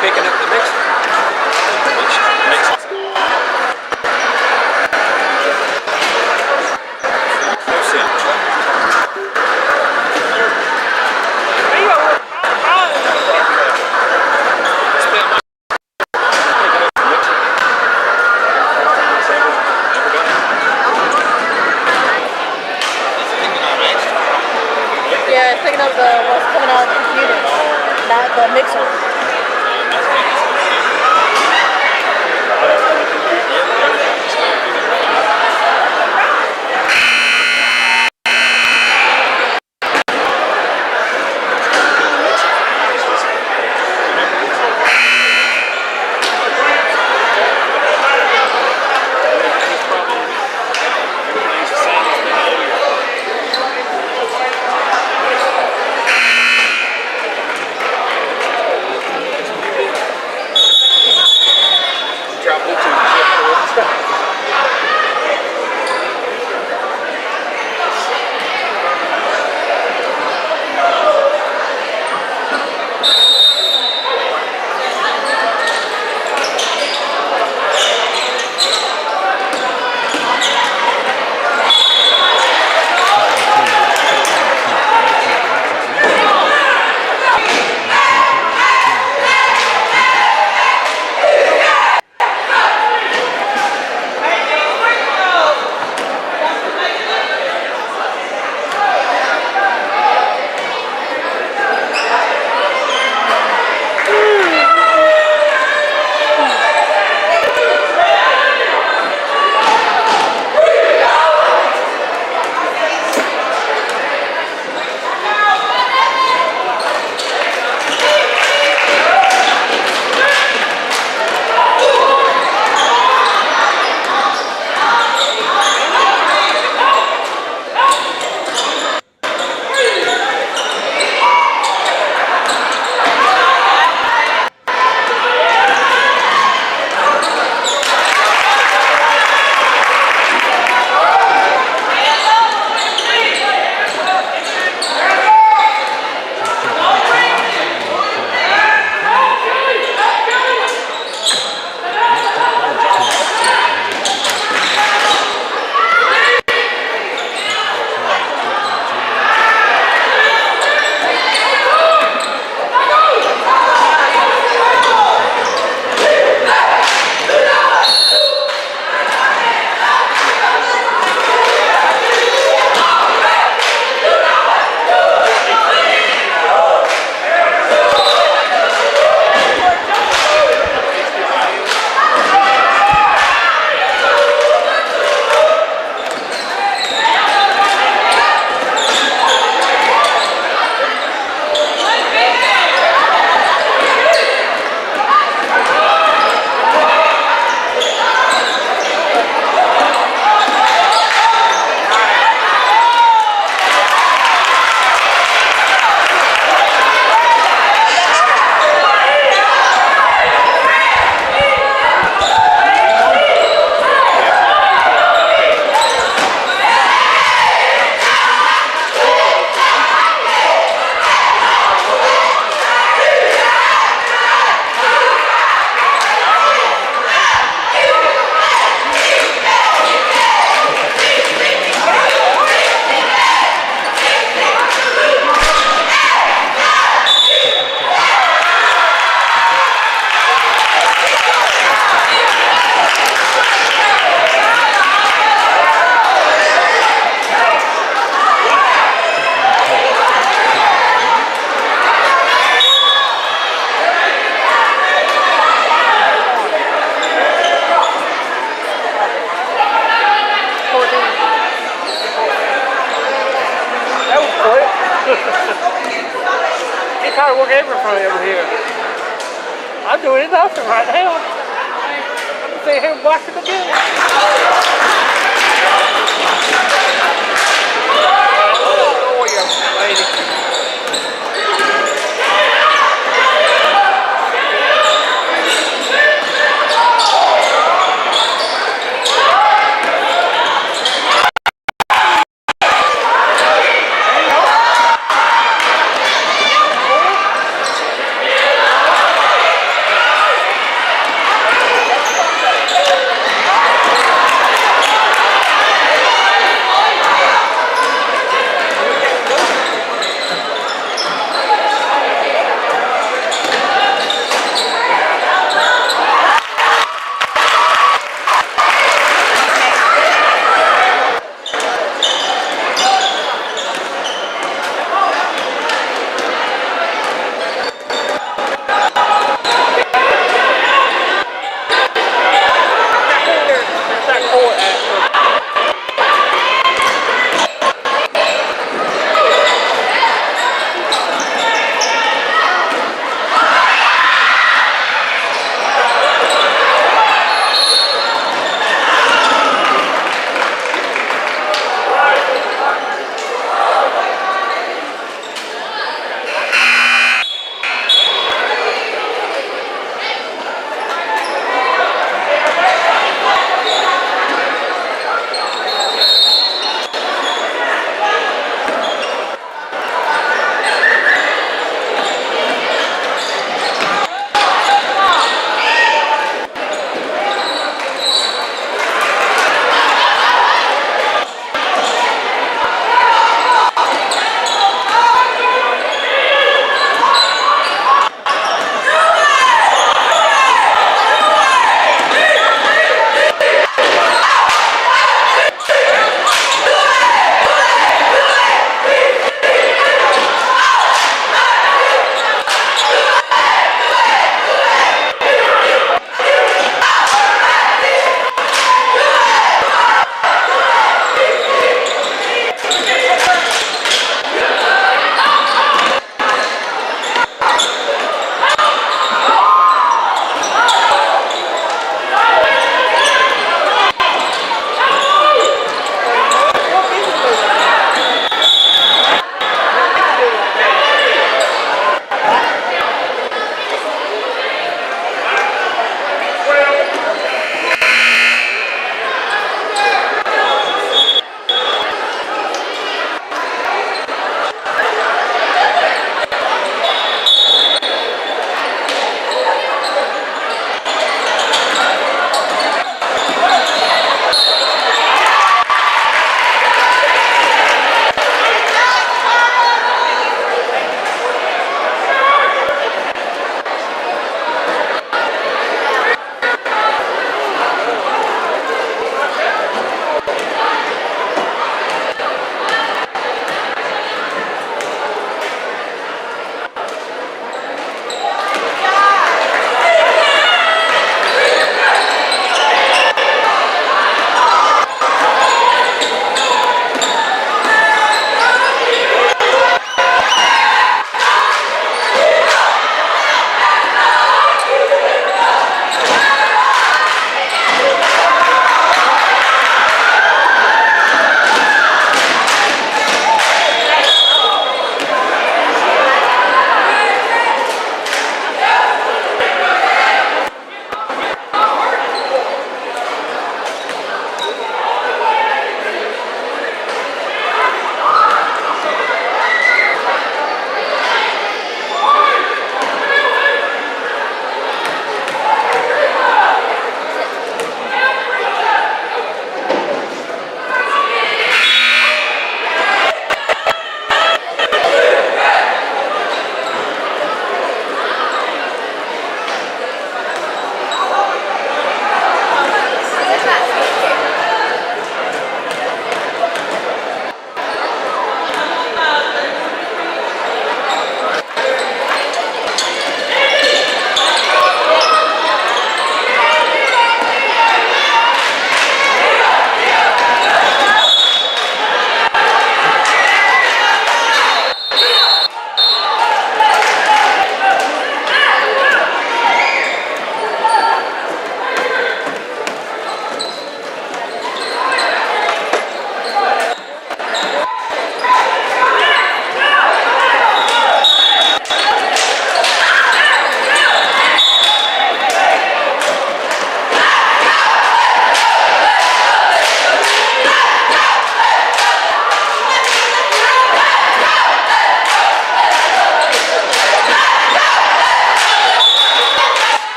picking up the mixer, which makes no sense. Yeah, it's picking up what's coming out of the computer, not the mixer. It's hard work everybody over here. I'm doing nothing right now. I'm sitting here watching the game. Oh, you lady.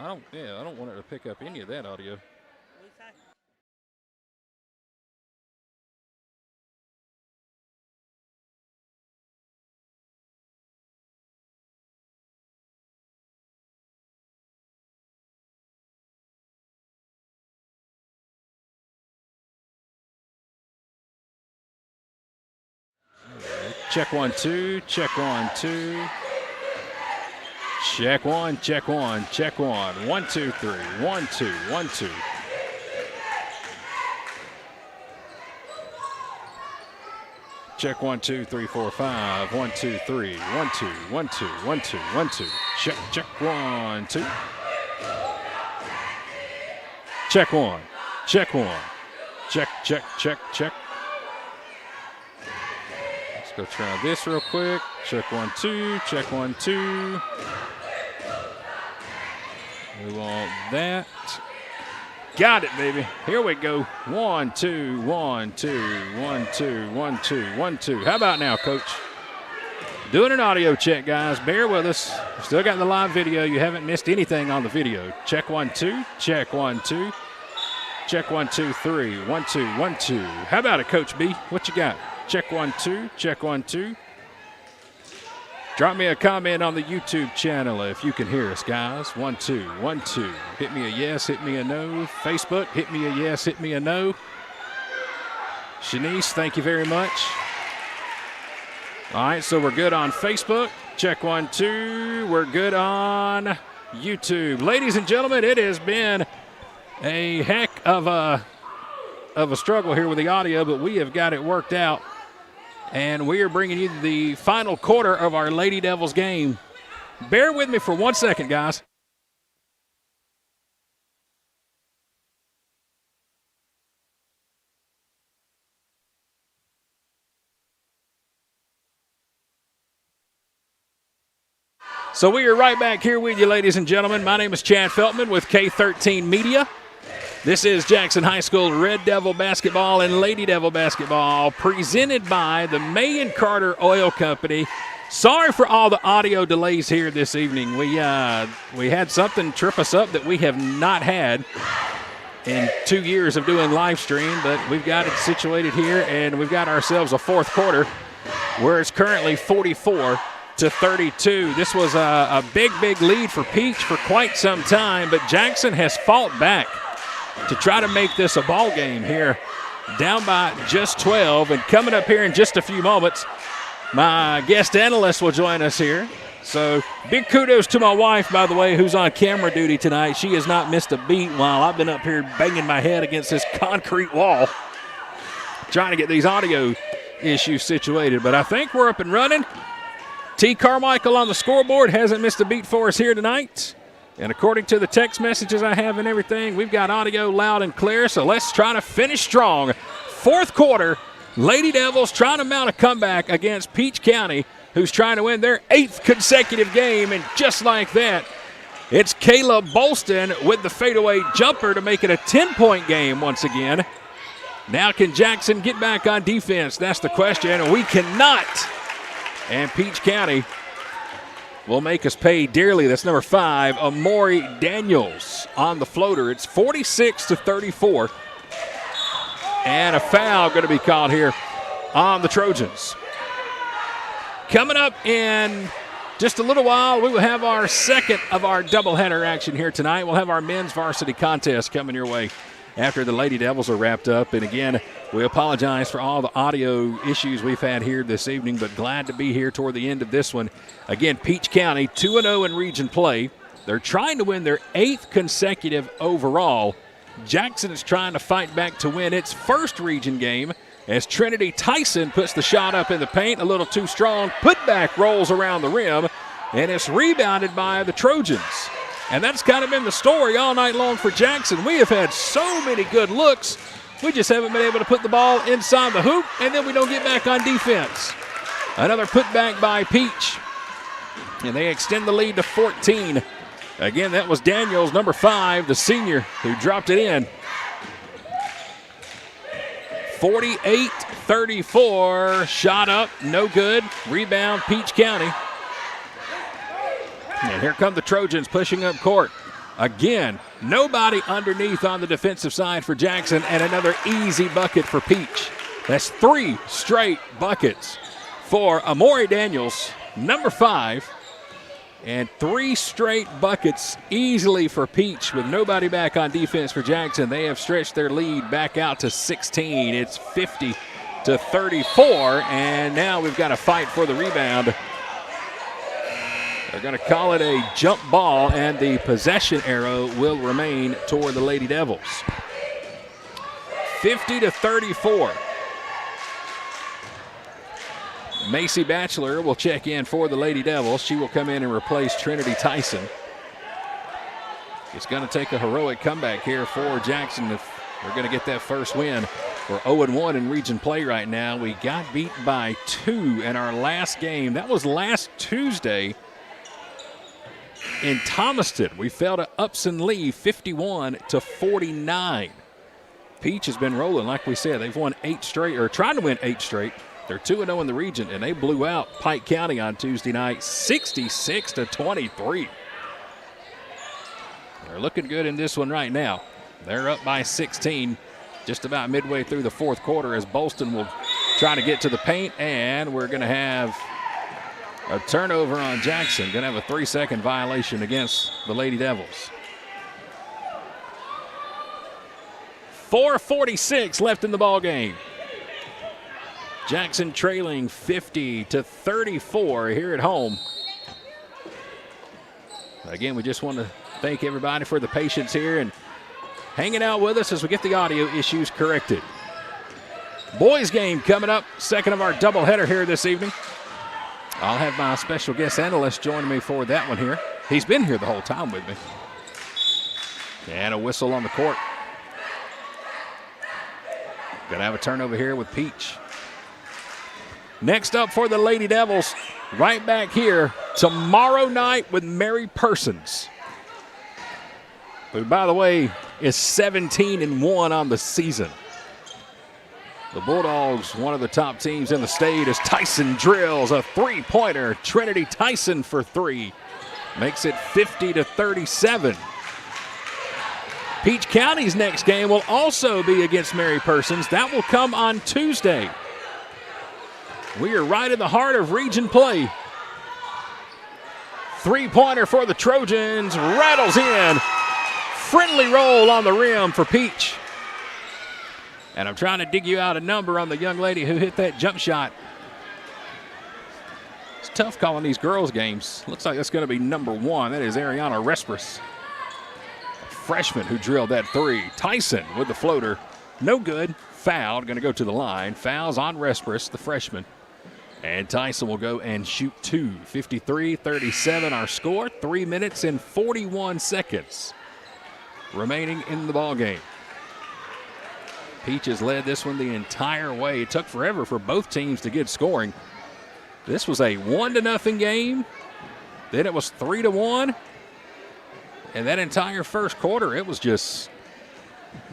I don't want it to pick up any of that audio. Check 1 2, check 1 2. Check 1, check 1, check 1. 1 2 3, 1 2, 1 2. Check 1 2 3 4 5. 1 2 3, 1 2, 1 2, 1 2, 1 2. Check 1 2. Check 1, check 1. Check. Go try this real quick. Check 1 2, check 1 2. We want that. Got it, baby. Here we go. 1 2 1 2 1 2 1 2 1 2. How about now, coach? Doing an audio check, guys. Bear with us. Still got the live video. You haven't missed anything on the video. Check 1 2, check 1 2. Check 1 2 3. 1 2 1 2. How about it, Coach B? What you got? Check 1 2, check 1 2. Drop me a comment on the YouTube channel if you can hear us, guys. 1 2 1 2. Hit me a yes, hit me a no. Facebook, hit me a yes, hit me a no. Shanice, thank you very much. All right, so we're good on Facebook. Check 1 2. We're good on YouTube. Ladies and gentlemen, it has been a heck of a struggle here with the audio, but we have got it worked out. And we are bringing you the final quarter of our Lady Devils game. Bear with me for 1 second, guys. So we are right back here with you, ladies and gentlemen. My name is Chad Feltman with K13 Media. This is Jackson High School Red Devil basketball and Lady Devil basketball presented by the May and Carter Oil Company. Sorry for all the audio delays here this evening. We had something trip us up that we have not had in 2 years of doing live stream, but we've got it situated here, and we've got ourselves a fourth quarter where it's currently 44-32. This was a big lead for Peach for quite some time, but Jackson has fought back to try to make this a ball game here, down by just 12. And coming up here in just a few moments, my guest analyst will join us here. So big kudos to my wife, by the way, who's on camera duty tonight. She has not missed a beat while I've been up here banging my head against this concrete wall trying to get these audio issues situated. But I think we're up and running. T. Carmichael on the scoreboard hasn't missed a beat for us here tonight. And according to the text messages I have and everything, we've got audio loud and clear, so let's try to finish strong. Fourth quarter, Lady Devils trying to mount a comeback against Peach County, who's trying to win their 8th consecutive game. And just like that, it's Kayla Bolston with the fadeaway jumper to make it a 10-point game once again. Now can Jackson get back on defense? That's the question. We cannot. And Peach County will make us pay dearly. That's number 5, Amori Daniels on the floater. It's 46-34. And a foul going to be called here on the Trojans. Coming up in just a little while, we will have our second of our doubleheader action here tonight. We'll have our men's varsity contest coming your way after the Lady Devils are wrapped up. And again, we apologize for all the audio issues we've had here this evening, but glad to be here toward the end of this one. Again, Peach County 2-0 in region play. They're trying to win their 8th consecutive overall. Jackson is trying to fight back to win its first region game as Trinity Tyson puts the shot up in the paint, a little too strong. Putback rolls around the rim, and it's rebounded by the Trojans. And that's kind of been the story all night long for Jackson. We have had so many good looks. We just haven't been able to put the ball inside the hoop, and then we don't get back on defense. Another putback by Peach, and they extend the lead to 14. Again, that was Daniels, number 5, the senior, who dropped it in. 48-34, shot up, no good. Rebound, Peach County. And here come the Trojans pushing up court. Again, nobody underneath on the defensive side for Jackson, and another easy bucket for Peach. That's 3 straight buckets for Amori Daniels, number 5, and 3 straight buckets easily for Peach with nobody back on defense for Jackson. They have stretched their lead back out to 16. It's 50-34, and now we've got to fight for the rebound. They're going to call it a jump ball, and the possession arrow will remain toward the Lady Devils. 50-34. Macy Batchelor will check in for the Lady Devils. She will come in and replace Trinity Tyson. It's going to take a heroic comeback here for Jackson if they're going to get that first win. We're 0-1 in region play right now. We got beat by 2 in our last game. That was last Tuesday in Thomaston. We fell to Upson Lee 51-49. Peach has been rolling, like we said. They've won 8 straight, or trying to win 8 straight. They're 2-0 in the region, and they blew out Pike County on Tuesday night 66-23. They're looking good in this one right now. They're up by 16 just about midway through the fourth quarter as Bolston will try to get to the paint, and we're going to have a turnover on Jackson. Going to have a 3-second violation against the Lady Devils. 4:46 left in the ball game. Jackson trailing 50-34 here at home. Again, we just want to thank everybody for the patience here and hanging out with us as we get the audio issues corrected. Boys game coming up, second of our doubleheader here this evening. I'll have my special guest analyst joining me for that one here. He's been here the whole time with me. And a whistle on the court. Gonna have a turnover here with Peach. Next up for the Lady Devils, right back here tomorrow night with Mary Persons, who, by the way, is 17-1 on the season. The Bulldogs, one of the top teams in the state, as Tyson drills a 3-pointer. Trinity Tyson for 3. Makes it 50-37. Peach County's next game will also be against Mary Persons. That will come on Tuesday. We are right in the heart of region play. 3-pointer for the Trojans. Rattles in. Friendly roll on the rim for Peach. And I'm trying to dig you out a number on the young lady who hit that jump shot. It's tough calling these girls' games. Looks like that's going to be number 1. That is Ariana Respris, a freshman who drilled that 3. Tyson with the floater. No good. Fouled. Going to go to the line. Fouls on Respris, the freshman. And Tyson will go and shoot 2. 53-37 our score. 3 minutes and 41 seconds remaining in the ball game. Peach has led this one the entire way. It took forever for both teams to get scoring. This was a 1-0 game. Then it was 3-1. And that entire first quarter, it was just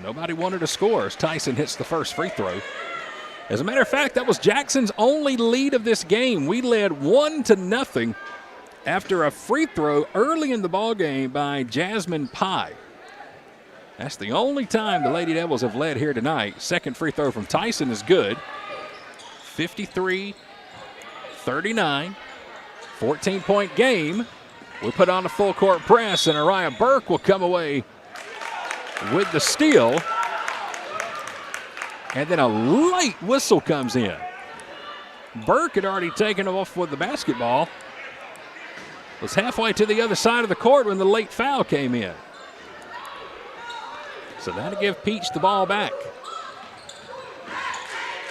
nobody wanted to score as Tyson hits the first free throw. As a matter of fact, that was Jackson's only lead of this game. We led 1-0 after a free throw early in the ball game by Jasmine Pye. That's the only time the Lady Devils have led here tonight. Second free throw from Tyson is good. 53-39, 14-point game. We'll put on a full court press, and Araya Burke will come away with the steal. And then a late whistle comes in. Burke had already taken off with the basketball. Was halfway to the other side of the court when the late foul came in. So that'll give Peach the ball back.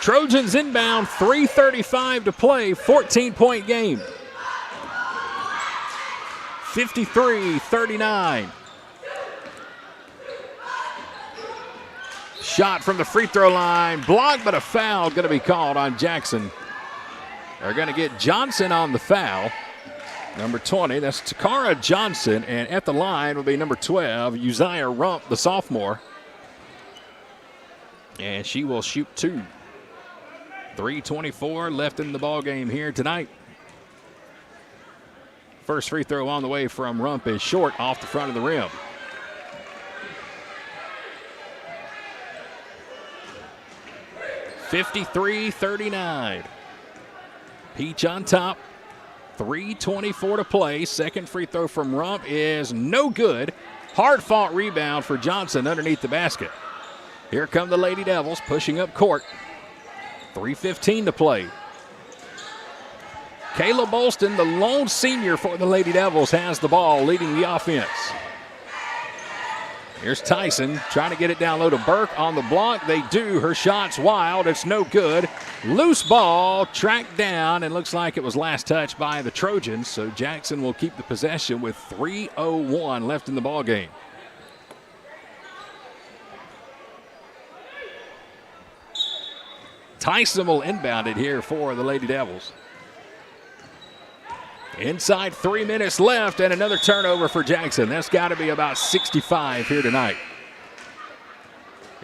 Trojans inbound, 3:35 to play, 14-point game. 53-39. Shot from the free throw line, blocked, but a foul going to be called on Jackson. They're going to get Johnson on the foul. Number 20, that's Takara Johnson, and at the line will be number 12, Uzziah Rump, the sophomore. And she will shoot 2. 3:24 left in the ball game here tonight. First free throw on the way from Rump is short off the front of the rim. 53-39. Peach on top. 3:24 to play. Second free throw from Rump is no good. Hard-fought rebound for Johnson underneath the basket. Here come the Lady Devils pushing up court. 3:15 to play. Kayla Bolston, the lone senior for the Lady Devils, has the ball leading the offense. Here's Tyson trying to get it down low to Burke on the block. They do. Her shot's wild. It's no good. Loose ball tracked down, and looks like it was last touched by the Trojans. So Jackson will keep the possession with 3:01 left in the ball game. Tyson will inbound it here for the Lady Devils. Inside 3 minutes left, and another turnover for Jackson. That's got to be about 65 here tonight.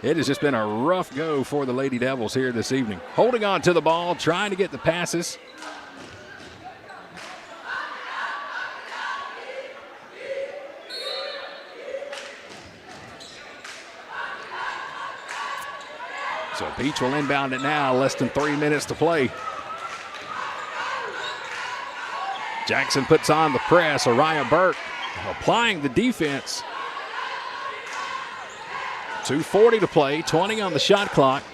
It has just been a rough go for the Lady Devils here this evening. Holding on to the ball, trying to get the passes. So Peach will inbound it now, less than 3 minutes to play. Jackson puts on the press. Araya Burke applying the defense. 2:40 to play, 20 on the shot clock.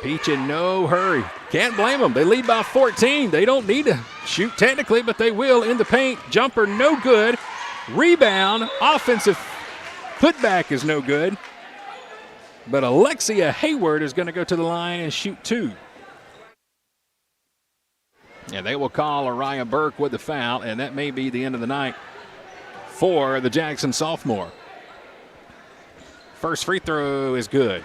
Peach in no hurry. Can't blame them. They lead by 14. They don't need to shoot technically, but they will in the paint. Jumper no good. Rebound. Offensive putback is no good. But Alexia Hayward is going to go to the line and shoot two. And they will call Araya Burke with the foul, and that may be the end of the night for the Jackson sophomore. First free throw is good.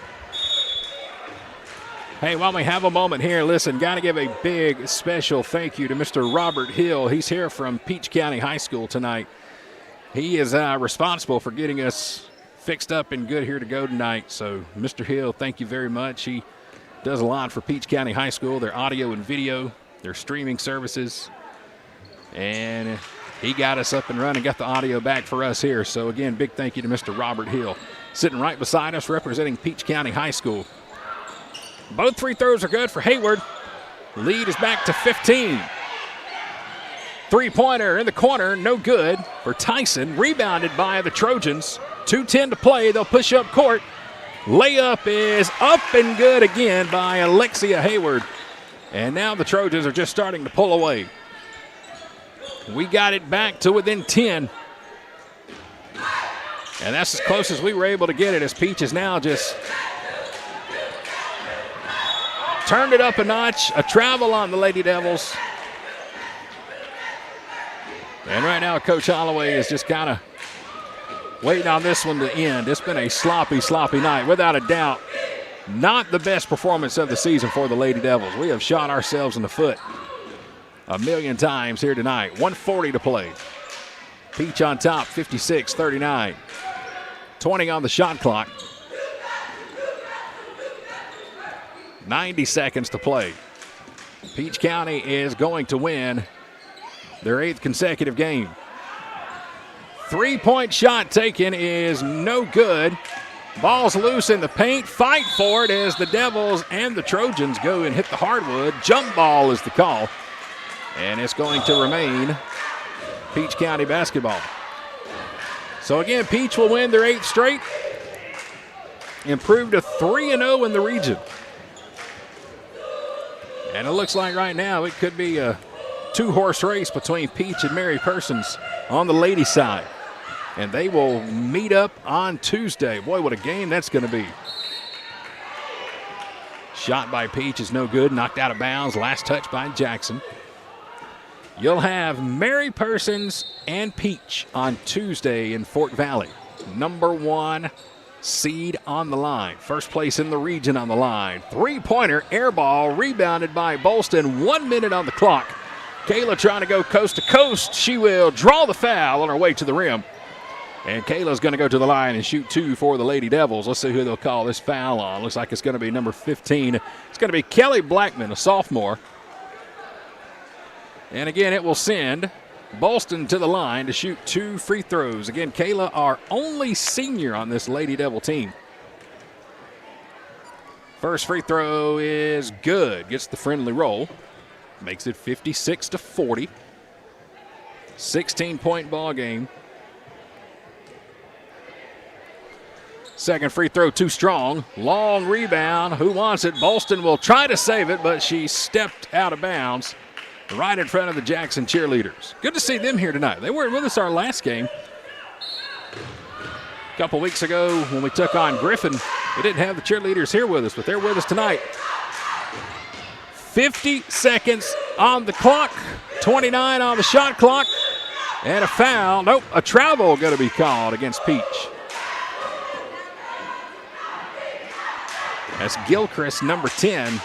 Hey, while we have a moment here, listen, got to give a big special thank you to Mr. Robert Hill. He's here from Peach County High School tonight. He is responsible for getting us fixed up and good here to go tonight. So, Mr. Hill, thank you very much. He does a lot for Peach County High School, their audio and video, their streaming services. And he got us up and running, got the audio back for us here. So, again, big thank you to Mr. Robert Hill. Sitting right beside us, representing Peach County High School. Both free throws are good for Hayward. Lead is back to 15. Three-pointer in the corner, no good for Tyson. Rebounded by the Trojans. 2:10 to play. They'll push up court. Layup is up and good again by Alexia Hayward. And now the Trojans are just starting to pull away. We got it back to within 10. And that's as close as we were able to get it, as Peach is now just turned it up a notch. A travel on the Lady Devils. And right now Coach Holloway is just kind of waiting on this one to end. It's been a sloppy, sloppy night, without a doubt. Not the best performance of the season for the Lady Devils. We have shot ourselves in the foot a million times here tonight. 1:40 to play. Peach on top, 56-39. 20 on the shot clock. 90 seconds to play. Peach County is going to win their 8th consecutive game. Three-point shot taken is no good. Ball's loose in the paint. Fight for it as the Devils and the Trojans go and hit the hardwood. Jump ball is the call. And it's going to remain Peach County basketball. So again, Peach will win their 8th straight. Improved to 3-0 in the region. And it looks like right now it could be a 2-horse race between Peach and Mary Persons on the ladies' side. And they will meet up on Tuesday. Boy, what a game that's going to be. Shot by Peach is no good. Knocked out of bounds. Last touch by Jackson. You'll have Mary Persons and Peach on Tuesday in Fort Valley. Number 1 seed on the line. First place in the region on the line. Three-pointer, air ball, rebounded by Bolston. 1 minute on the clock. Kayla trying to go coast to coast. She will draw the foul on her way to the rim. And Kayla's going to go to the line and shoot two for the Lady Devils. Let's see who they'll call this foul on. Looks like it's going to be number 15. It's going to be Kelly Blackman, a sophomore. And again, it will send Bolston to the line to shoot 2 free throws. Again, Kayla, our only senior on this Lady Devil team. First free throw is good. Gets the friendly roll. Makes it 56-40. 16-point ball game. Second free throw too strong. Long rebound. Who wants it? Bolston will try to save it, but she stepped out of bounds right in front of the Jackson cheerleaders. Good to see them here tonight. They weren't with us our last game. A couple weeks ago when we took on Griffin, we didn't have the cheerleaders here with us, but they're with us tonight. 50 seconds on the clock, 29 on the shot clock, and a foul. Nope, a travel going to be called against Peach. That's Gilchrist, number 10,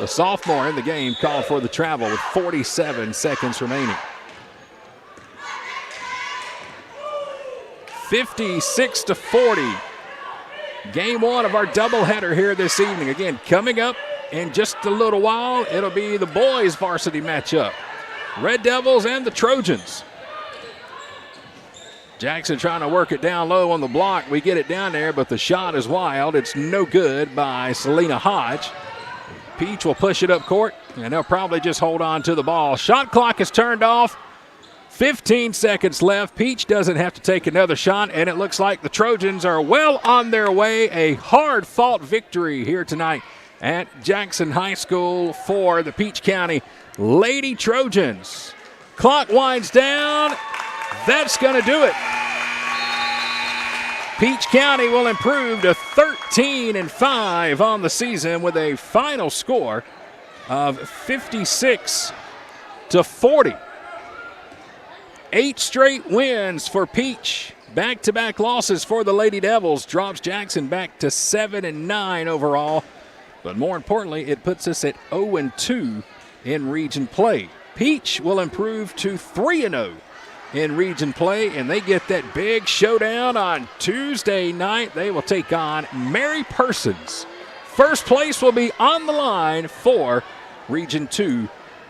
the sophomore in the game, called for the travel with 47 seconds remaining. 56-40. Game one of our doubleheader here this evening. Again, coming up in just a little while, it'll be the boys' varsity matchup. Red Devils and the Trojans. Jackson trying to work it down low on the block. We get it down there, but the shot is wild. It's no good by Selena Hodge. Peach will push it up court, and they'll probably just hold on to the ball. Shot clock is turned off. 15 seconds left. Peach doesn't have to take another shot, and it looks like the Trojans are well on their way. A hard-fought victory here tonight at Jackson High School for the Peach County Lady Trojans. Clock winds down. That's going to do it. Peach County will improve to 13-5 on the season with a final score of 56-40. 8 straight wins for Peach. Back-to-back losses for the Lady Devils drops Jackson back to 7-9 overall. But more importantly, it puts us at 0-2 in region play. Peach will improve to 3-0 in region play, and they get that big showdown on Tuesday night. They will take on Mary Persons. First place will be on the line for Region 2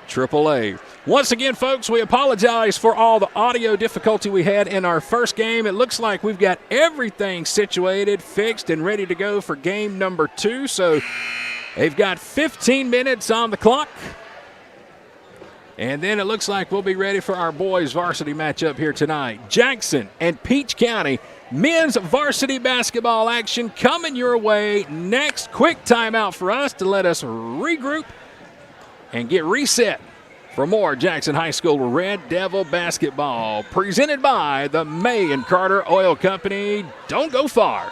AAA. Once again, folks, we apologize for all the audio difficulty we had in our first game. It looks like we've got everything situated, fixed, and ready to go for game number 2. So they've got 15 minutes on the clock. And then it looks like we'll be ready for our boys varsity matchup here tonight. Jackson and Peach County men's varsity basketball action coming your way next. Quick timeout for us to let us regroup and get reset for more Jackson High School Red Devil basketball, presented by the May and Carter Oil Company. Don't go far.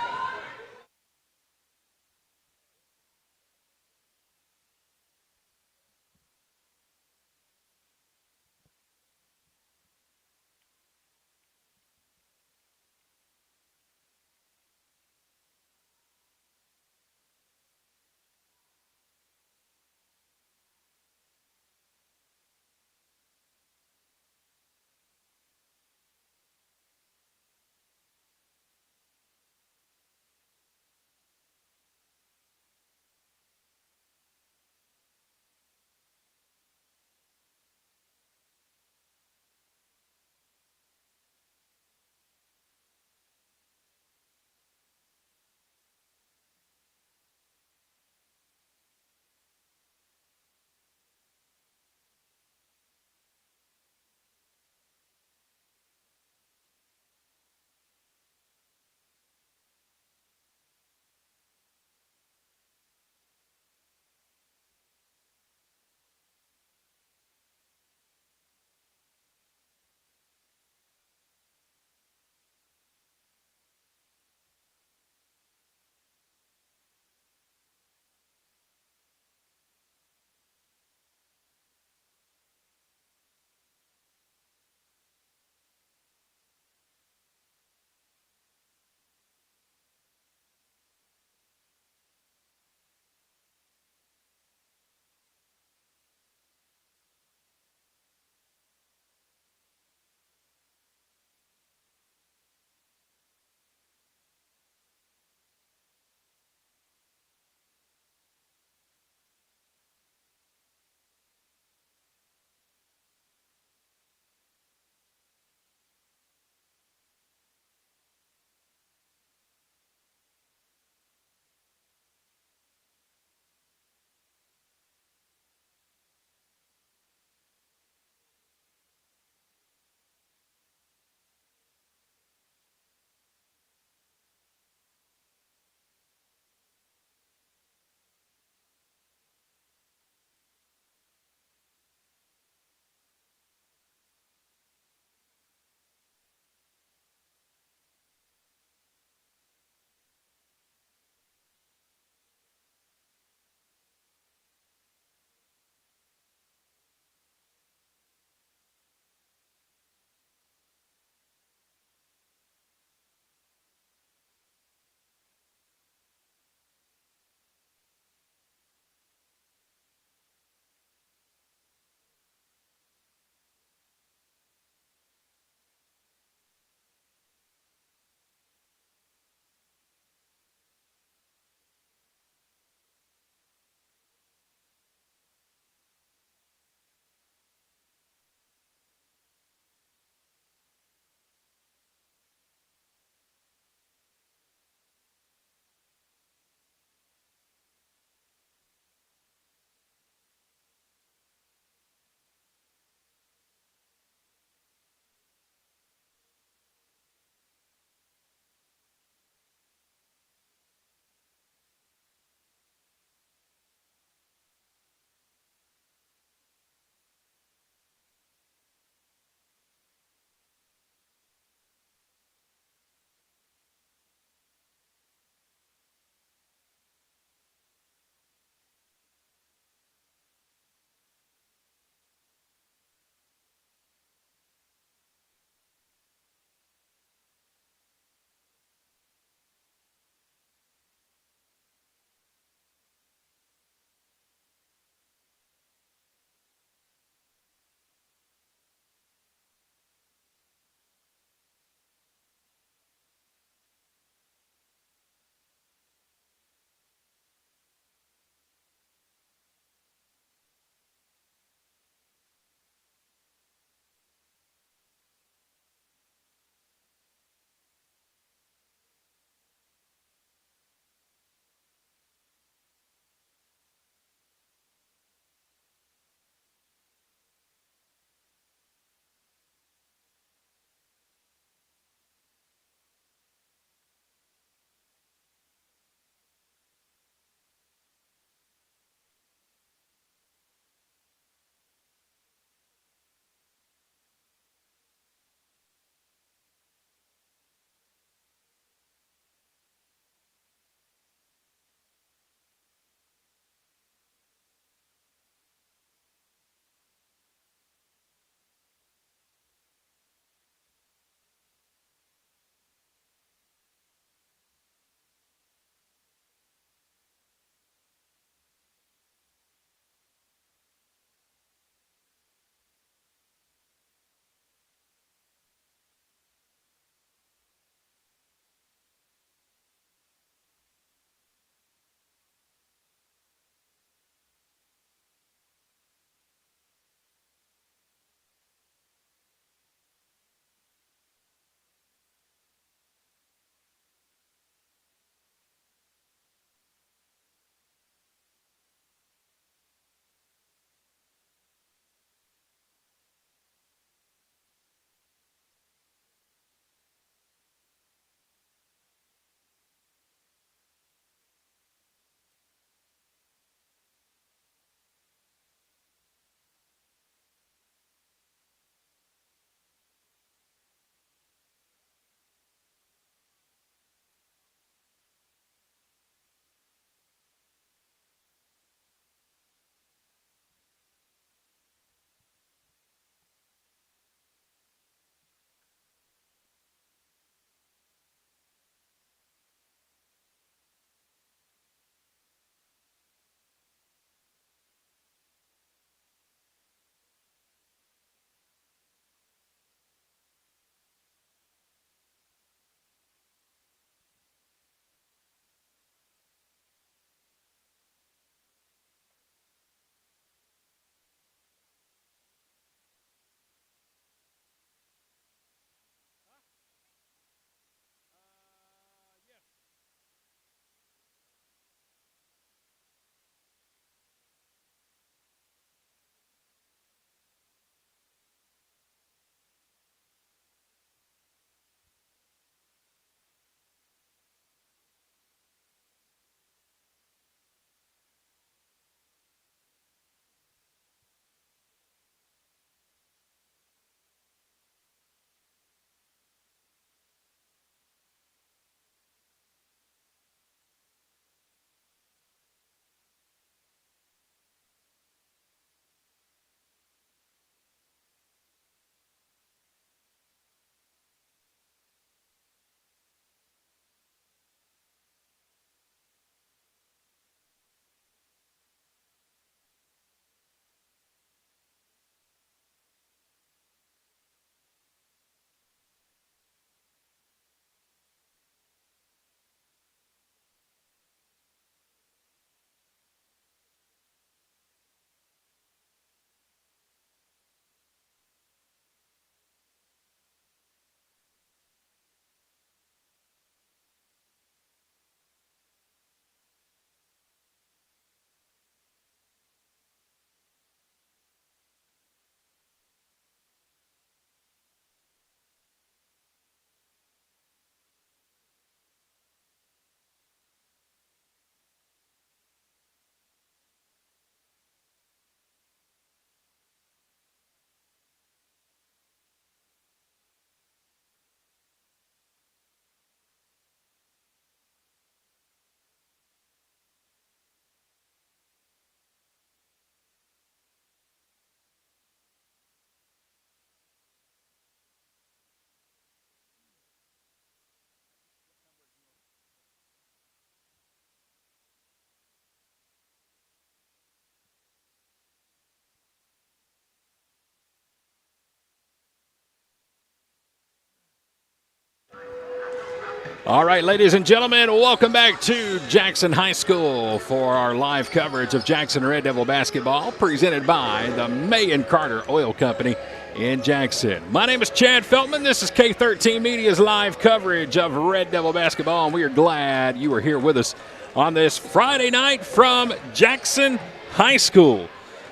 All right, ladies and gentlemen, welcome back to Jackson High School for our live coverage of Jackson Red Devil basketball, presented by the May and Carter Oil Company in Jackson. My name is Chad Feltman. This is K13 Media's live coverage of Red Devil basketball, and we are glad you are here with us on this Friday night from Jackson High School.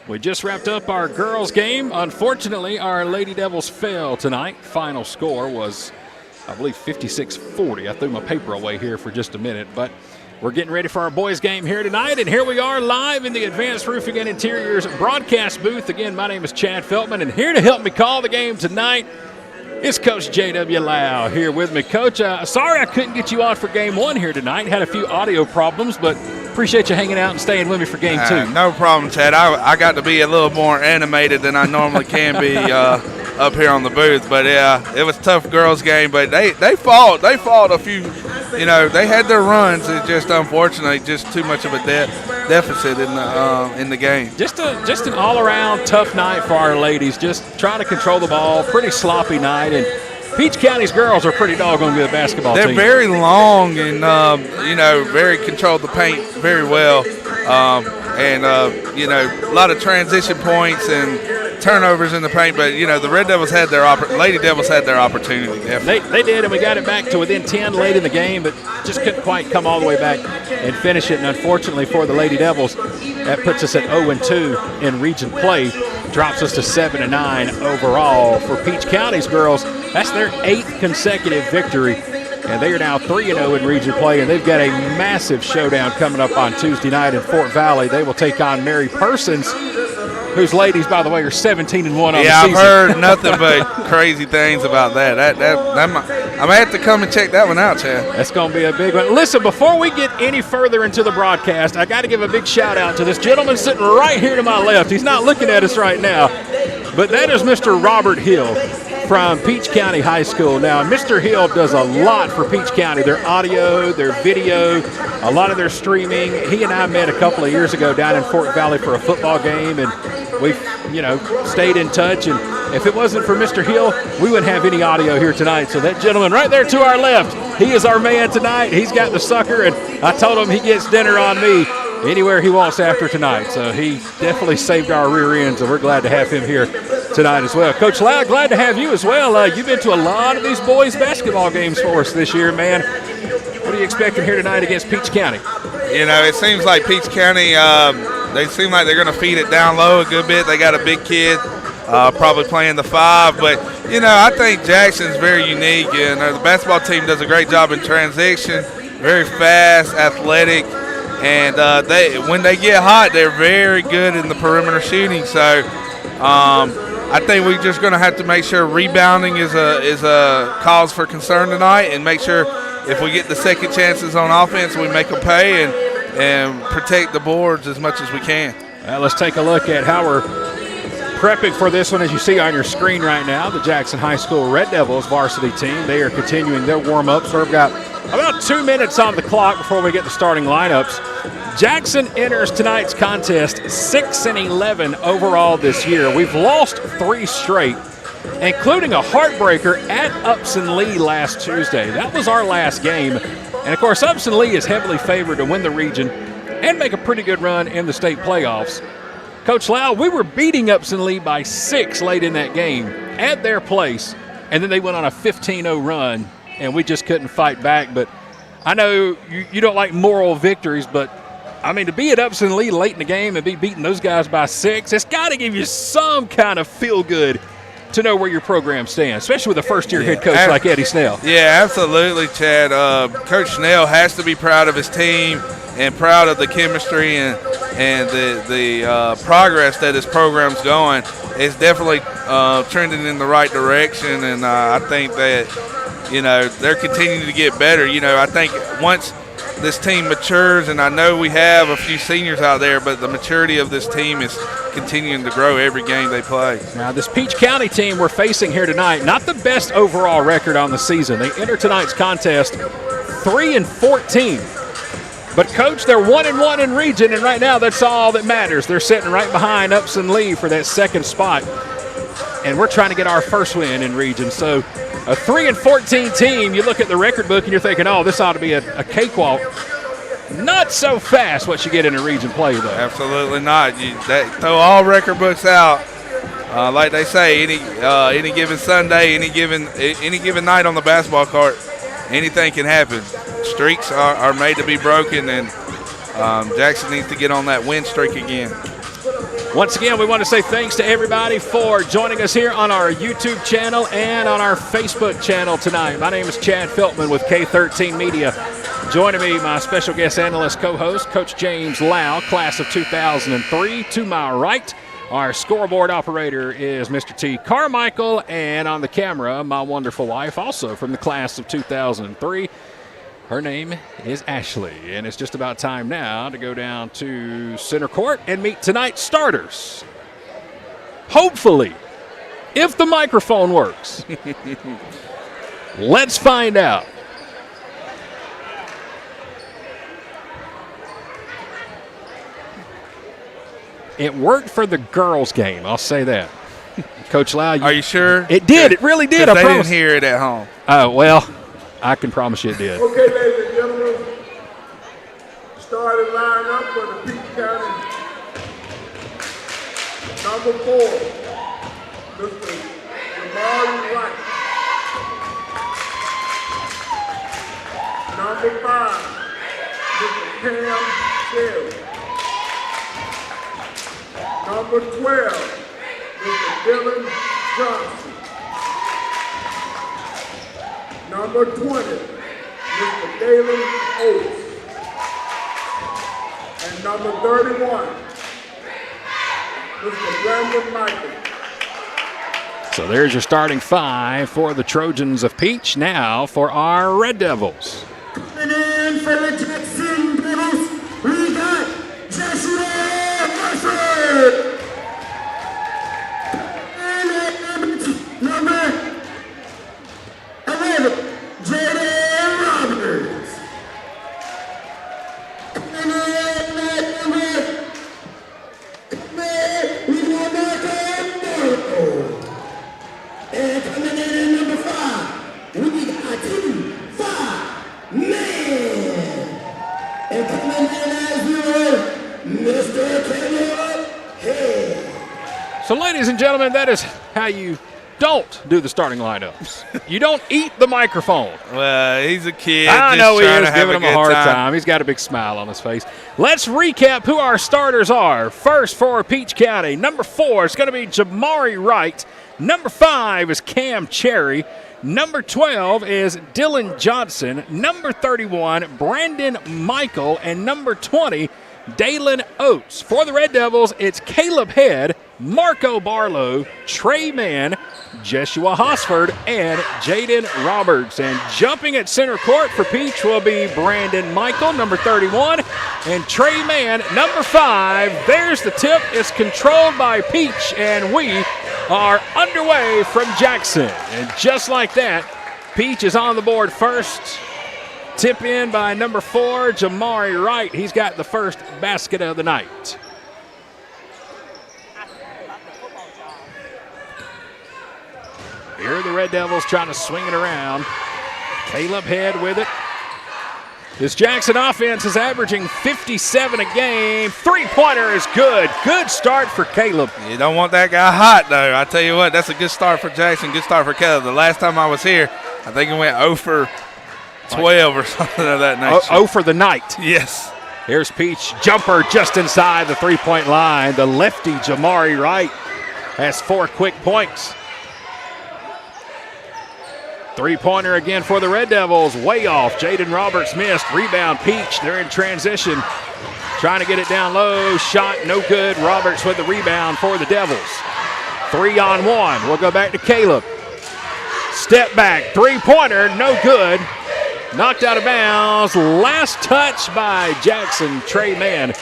We just wrapped up our girls' game. Unfortunately, our Lady Devils fell tonight. Final score was, I believe, 56-40. I threw my paper away here for just a minute, but we're getting ready for our boys' game here tonight, and here we are live in the Advanced Roofing and Interiors broadcast booth. Again, my name is Chad Feltman, and here to help me call the game tonight is Coach J.W. Lau here with me. Coach, sorry I couldn't get you on for Game 1 here tonight. Had a few audio problems, but appreciate you hanging out and staying with me for Game 2. No problem, Chad. I got to be a little more animated than I normally can be up here on the booth. But, yeah, it was a tough girls' game. But they fought a few. You know, they had their runs. It's just, unfortunately, just too much of a deficit in the game. Just an all-around tough night for our ladies. Just trying to control the ball. Pretty sloppy night. And Peach County's girls are pretty doggone good basketball team. They're very long and, very controlled the paint very well. A lot of transition points and turnovers in the paint. But, the Red Devils had Lady Devils had their opportunity. They did, and we got it back to within 10 late in the game, but just couldn't quite come all the way back and finish it. And unfortunately for the Lady Devils, that puts us at 0-2 in region play. Drops us to 7-9 overall. For Peach County's girls, that's their 8th consecutive victory, and they are now 3-0 in region play, and they've got a massive showdown coming up on Tuesday night in Fort Valley. They will take on Mary Persons, whose ladies, by the way, are 17-1 on the season. Yeah, I've heard nothing but crazy things about that. I'm going to have to come and check that one out, Chad. That's going to be a big one. Listen, before we get any further into the broadcast, I got to give a big shout-out to this gentleman sitting right here to my left. He's not looking at us right now, but that is Mr. Robert Hill from Peach County High School. Now, Mr. Hill does a lot for Peach County. Their audio, their video, a lot of their streaming. He and I met a couple of years ago down in Fort Valley for a football game, and we've, stayed in touch. And if it wasn't for Mr. Hill, we wouldn't have any audio here tonight. So that gentleman right there to our left, he is our man tonight. He's got the sucker, and I told him he gets dinner on me anywhere he wants after tonight. So he definitely saved our rear ends, and we're glad to have him here tonight as well. Coach Loud, glad to have you as well. You've been to a lot of these boys basketball games for us this year, man. What are you expecting here tonight against Peach County? It seems like Peach County, they seem like they're going to feed it down low a good bit. They got a big kid probably playing the 5. But, I think Jackson's very unique. The basketball team does a great job in transition, very fast, athletic. And when they get hot, they're very good in the perimeter shooting. So I think we're just going to have to make sure rebounding is a cause for concern tonight, and make sure if we get the second chances on offense, we make them pay and protect the boards as much as we can. Well, let's take a look at how we're prepping for this one. As you see on your screen right now, the Jackson High School Red Devils varsity team, they are continuing their warm-ups. So we've got about 2 minutes on the clock before we get the starting lineups. Jackson enters tonight's contest 6-11 overall this year. We've lost 3 straight, including a heartbreaker at Upson Lee last Tuesday. That was our last game. And, of course, Upson Lee is heavily favored to win the region and make a pretty good run in the state playoffs. Coach Lau, we were beating Upson Lee by 6 late in that game at their place, and then they went on a 15-0 run, and we just couldn't fight back. But I know you don't like moral victories, but to be at Upson Lee late in the game and be beating those guys by 6, it's got to give you some kind of feel-good to know where your program stands, especially with a first-year head coach like Eddie Snell. Yeah, absolutely, Chad. Coach Snell has to be proud of his team and proud of the chemistry and the progress that his program's going. It's definitely trending in the right direction, and I think that, they're continuing to get better. I think once this team matures, and I know we have a few seniors out there, but the maturity of this team is continuing to grow every game they play. Now, this Peach County team we're facing here tonight, not the best overall record on the season. They enter tonight's contest 3-14. But, Coach, they're 1-1 in region, and right now that's all that matters. They're sitting right behind Upson Lee for that second spot, and we're trying to get our first win in region. So A 3-14 team, you look at the record book and you're thinking, oh, this ought to be a cakewalk. Not so fast what you get in a region play, though. Absolutely not. Throw all record books out. Like they say, any given Sunday, any given night on the basketball court, anything can happen. Streaks are made to be broken, and Jackson needs to get on that win streak again. Once again, we want to say thanks to everybody for joining us here on our YouTube channel and on our Facebook channel tonight. My name is Chad Feltman with K13 Media. Joining me, my special guest analyst co-host, Coach James Lau, class of 2003. To my right, our scoreboard operator is Mr. T. Carmichael, and on the camera, my wonderful wife, also from the class of 2003. Her name is Ashley, and it's just about time now to go down to center court and meet tonight's starters. Hopefully, if the microphone works. Let's find out. It worked for the girls' game, I'll say that. Coach Lau, are you sure? It did. It really did. I they promise. Didn't hear it at home. Oh, well, I can promise you it did. Okay, ladies and gentlemen, starting lineup for the Peach County. Number 4, Mr. Jamari Wright. Number 5, Mr. Cam Cherry. Number 12, Mr. Dylan Johnson. Number 20, Mr. Galen Oates. And number 31, Mr. Brandon Michael. So there's your starting 5 for the Trojans of Peach. Now for our Red Devils. Coming in for the Jackson Devils, we got Joshua Russell. And number 11, Jaden Roberts. And and coming in at number 5, we got 2-5 man. And coming in as usual, Mr. Caleb Head. So, ladies and gentlemen, that is how you don't do the starting lineups. You don't eat the microphone. Well, he's a kid. I just know he trying is, to have giving him good a hard time. He's got a big smile on his face. Let's recap who our starters are. First for Peach County, number 4 is going to be Jamari Wright. Number 5 is Cam Cherry. Number 12 is Dylan Johnson. Number 31, Brandon Michael. And number 20, Dalen Oates. For the Red Devils, it's Caleb Head, Marco Barlow, Trey Mann, Jeshua Hosford, and Jaden Roberts. And jumping at center court for Peach will be Brandon Michael, number 31, and Trey Mann, number 5. There's the tip. It's controlled by Peach, and we are underway from Jackson. And just like that, Peach is on the board first. Tip in by number 4, Jamari Wright. He's got the first basket of the night. Here are the Red Devils trying to swing it around. Caleb Head with it. This Jackson offense is averaging 57 a game. Three-pointer is good. Good start for Caleb. You don't want that guy hot, though. I tell you what, that's a good start for Jackson, good start for Caleb. The last time I was here, I think it went 0 for 12 or something of that nature. 0 for the night. Yes. Here's Peach. Jumper just inside the three-point line. The lefty, Jamari Wright, has 4 quick points. Three-pointer again for the Red Devils. Way off. Jaden Roberts missed. Rebound, Peach. They're in transition. Trying to get it down low. Shot no good. Roberts with the rebound for the Devils. 3-on-1. We'll go back to Caleb. Step back. Three-pointer. No good. Knocked out of bounds. Last touch by Jackson. Trey Mann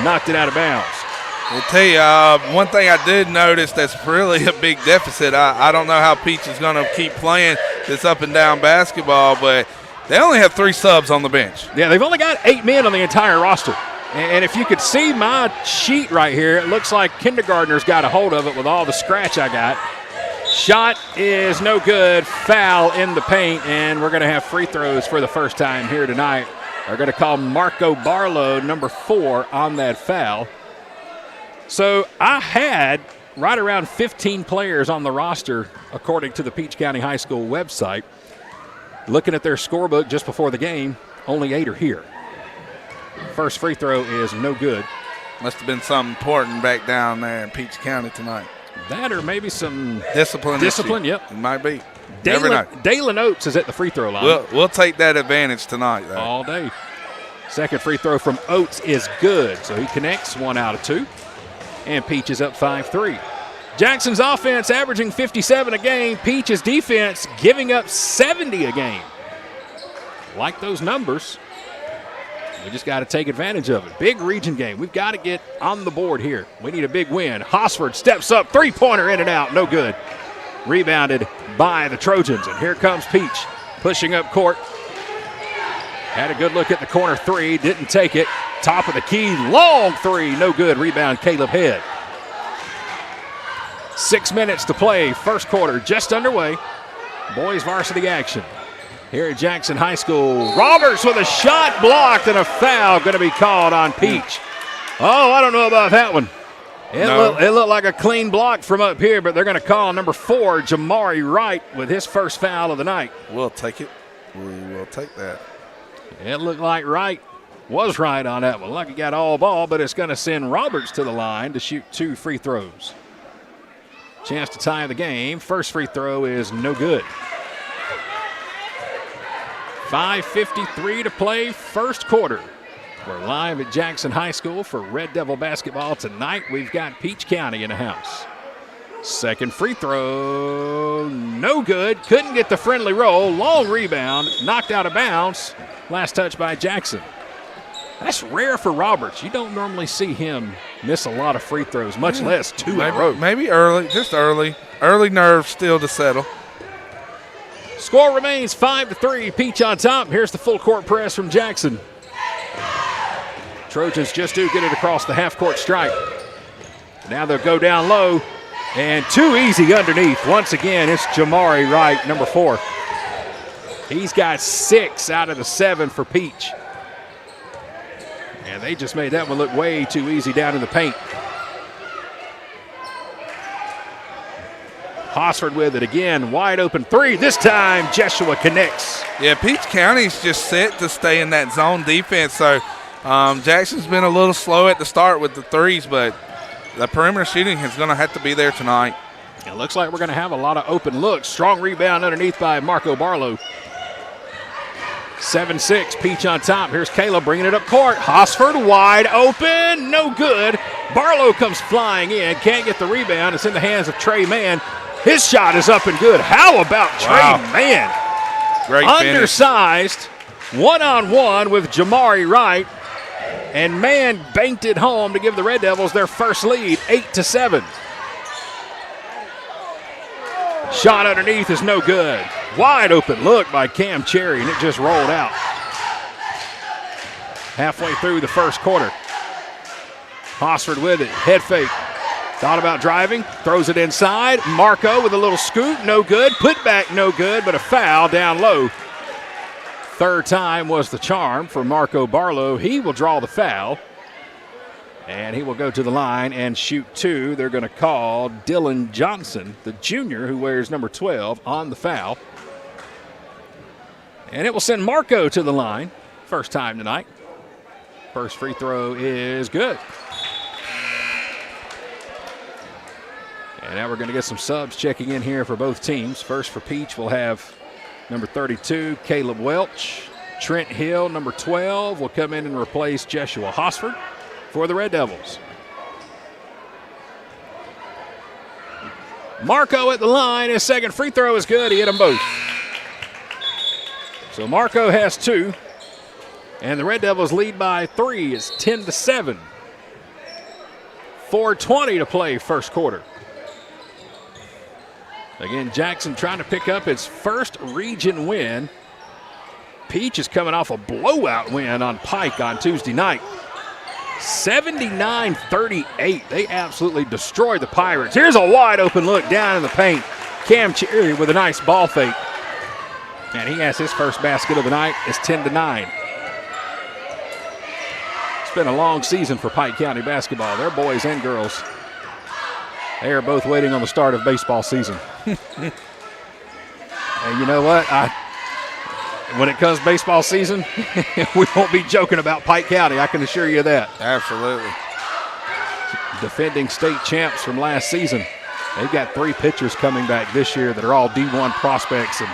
knocked it out of bounds. I'll tell you, one thing I did notice that's really a big deficit. I don't know how Peach is going to keep playing this up-and-down basketball, but they only have 3 subs on the bench. Yeah, they've only got 8 men on the entire roster. And if you could see my sheet right here, it looks like kindergartner's got a hold of it with all the scratch I got. Shot is no good. Foul in the paint, and we're going to have free throws for the first time here tonight. They're going to call Marco Barlow, number 4, on that foul. So I had right around 15 players on the roster, according to the Peach County High School website. Looking at their scorebook just before the game, only 8 are here. First free throw is no good. Must have been something important back down there in Peach County tonight. That or maybe some discipline. Yep. It might be. Dalen Oates is at the free throw line. We'll take that advantage tonight, though. All day. Second free throw from Oates is good, so he connects 1 out of 2. And Peach is up 5-3. Jackson's offense averaging 57 a game. Peach's defense giving up 70 a game. Like those numbers. We just got to take advantage of it. Big region game. We've got to get on the board here. We need a big win. Hosford steps up. Three-pointer in and out. No good. Rebounded by the Trojans. And here comes Peach pushing up court. Had a good look at the corner 3. Didn't take it. Top of the key. Long 3. No good. Rebound Caleb Head. 6 minutes to play. First quarter just underway. Boys varsity action here at Jackson High School. Roberts with a shot blocked and a foul going to be called on Peach. Oh, I don't know about that one. It looked like a clean block from up here, but they're going to call number 4, Jamari Wright, with his first foul of the night. We'll take it. We will take that. It looked like Wright was right on that one. Lucky got all ball, but it's going to send Roberts to the line to shoot 2 free throws. Chance to tie the game. First free throw is no good. 5:53 to play, first quarter. We're live at Jackson High School for Red Devil basketball tonight. We've got Peach County in the house. Second free throw, no good. Couldn't get the friendly roll. Long rebound, knocked out of bounds. Last touch by Jackson. That's rare for Roberts. You don't normally see him miss a lot of free throws, much less 2 in a row. Maybe early, just early. Early nerves still to settle. Score remains 5-3. Peach on top. Here's the full court press from Jackson. Trojans just do get it across the half-court stripe. Now they'll go down low. And too easy underneath. Once again, it's Jamari Wright, number 4. He's got 6 out of the 7 for Peach. And they just made that one look way too easy down in the paint. Hosford with it again. Wide open 3. This time, Jeshua connects. Yeah, Peach County's just set to stay in that zone defense. So Jackson's been a little slow at the start with the 3s, but the perimeter shooting is going to have to be there tonight. It looks like we're going to have a lot of open looks. Strong rebound underneath by Marco Barlow. 7-6, Peach on top. Here's Caleb bringing it up court. Hosford wide open, no good. Barlow comes flying in, can't get the rebound. It's in the hands of Trey Mann. His shot is up and good. How about Trey Mann? Great undersized, one-on-one with Jamari Wright. And Mann banked it home to give the Red Devils their first lead, 8-7. Shot underneath is no good. Wide open look by Cam Cherry, and it just rolled out. Halfway through the first quarter. Hosford with it, head fake. Thought about driving, throws it inside. Marco with a little scoop, no good. Put back, no good, but a foul down low. Third time was the charm for Marco Barlow. He will draw the foul. And he will go to the line and shoot 2. They're going to call Dylan Johnson, the junior who wears number 12, on the foul. And it will send Marco to the line. First time tonight. First free throw is good. And now we're going to get some subs checking in here for both teams. First for Peach, we'll have number 32, Caleb Welch. Trent Hill, number 12, will come in and replace Jeshua Hosford for the Red Devils. Marco at the line. His second free throw is good. He hit them both. So Marco has 2. And the Red Devils lead by 3. It's 10-7. 4:20 to play first quarter. Again, Jackson trying to pick up its first region win. Peach is coming off a blowout win on Pike on Tuesday night. 79-38. They absolutely destroyed the Pirates. Here's a wide open look down in the paint. Cam Cherry with a nice ball fake. And he has his first basket of the night. It's 10-9. It's been a long season for Pike County basketball. Their boys and girls, they are both waiting on the start of baseball season. And you know what? When it comes baseball season, we won't be joking about Pike County. I can assure you that. Absolutely. Defending state champs from last season. They've got 3 pitchers coming back this year that are all D1 prospects and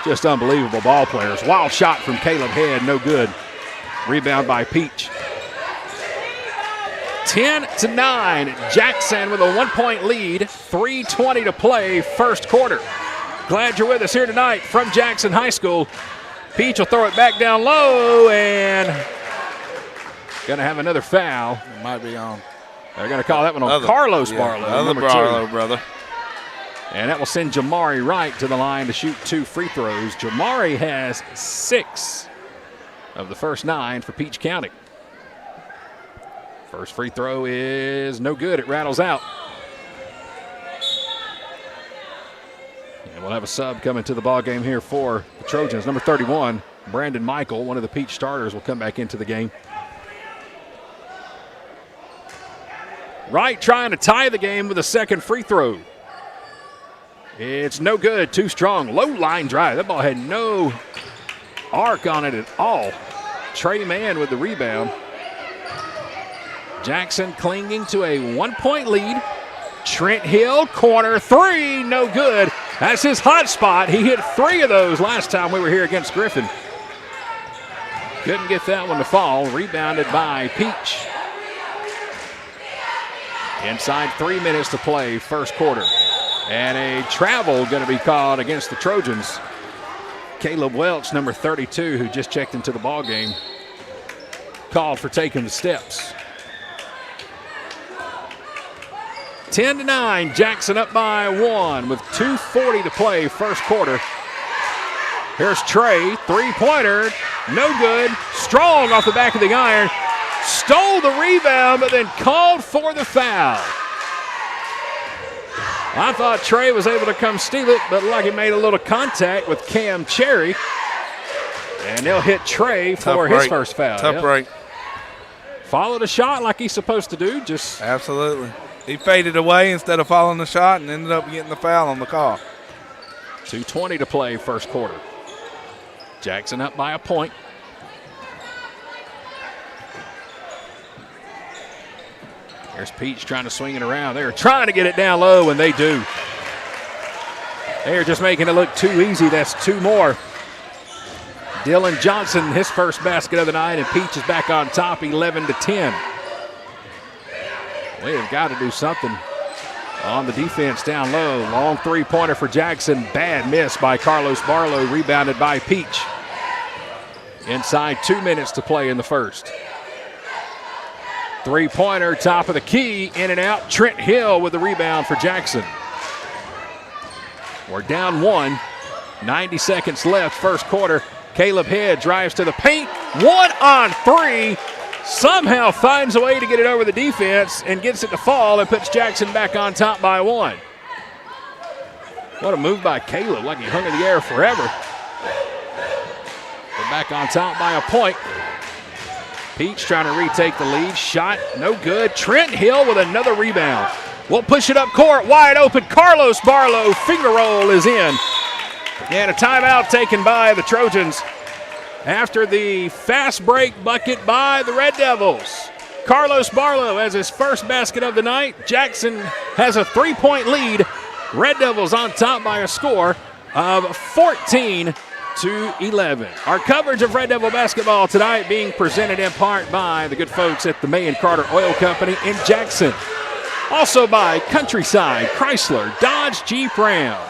just unbelievable ball players. Wild shot from Caleb Head, no good. Rebound by Peach. 10-9. Jackson with a 1-point lead. 3:20 to play, first quarter. Glad you're with us here tonight from Jackson High School. Peach will throw it back down low and going to have another foul. It might be on. They're going to call that one on Carlos Barlow. Another Barlow, brother. And that will send Jamari Wright to the line to shoot 2 free throws. Jamari has 6 of the first 9 for Peach County. First free throw is no good. It rattles out. And we'll have a sub coming to the ball game here for the Trojans. Number 31, Brandon Michael, one of the Peach starters, will come back into the game. Wright trying to tie the game with a second free throw. It's no good, too strong. Low line drive. That ball had no arc on it at all. Trey Mann with the rebound. Jackson clinging to a 1-point lead. Trent Hill, corner 3, no good. That's his hot spot. He hit 3 of those last time we were here against Griffin. Couldn't get that one to fall. Rebounded by Peach. Inside 3 minutes to play, first quarter. And a travel going to be called against the Trojans. Caleb Welch, number 32, who just checked into the ball game, called for taking the steps. 10-9, Jackson up by 1 with 2:40 to play, first quarter. Here's Trey, 3-pointer, no good. Strong off the back of the iron. Stole the rebound, but then called for the foul. I thought Trey was able to come steal it, but like he made a little contact with Cam Cherry. And they'll hit Trey for his first foul. Tough break. Followed a shot like he's supposed to do. Just absolutely. He faded away instead of following the shot and ended up getting the foul on the call. 2:20 to play, first quarter. Jackson up by a point. There's Peach trying to swing it around. They're trying to get it down low, and they do. They're just making it look too easy. That's 2 more. Dylan Johnson, his first basket of the night, and Peach is back on top, 11-10. We have got to do something on the defense down low. Long 3-pointer for Jackson. Bad miss by Carlos Barlow, rebounded by Peach. Inside 2 minutes to play in the first. 3-pointer, top of the key, in and out. Trent Hill with the rebound for Jackson. We're down 1. 90 seconds left, first quarter. Caleb Head drives to the paint. 1-on-3. Somehow finds a way to get it over the defense and gets it to fall and puts Jackson back on top by 1. What a move by Caleb, like he hung in the air forever. They're back on top by a point. Peach trying to retake the lead. Shot, no good. Trent Hill with another rebound. We'll push it up court, wide open. Carlos Barlow, finger roll is in. And a timeout taken by the Trojans after the fast break bucket by the Red Devils. Carlos Barlow has his first basket of the night. Jackson has a 3-point lead. Red Devils on top by a score of 14-11. Our coverage of Red Devil basketball tonight being presented in part by the good folks at the May and Carter Oil Company in Jackson. Also by Countryside, Chrysler, Dodge, Jeep, Ram.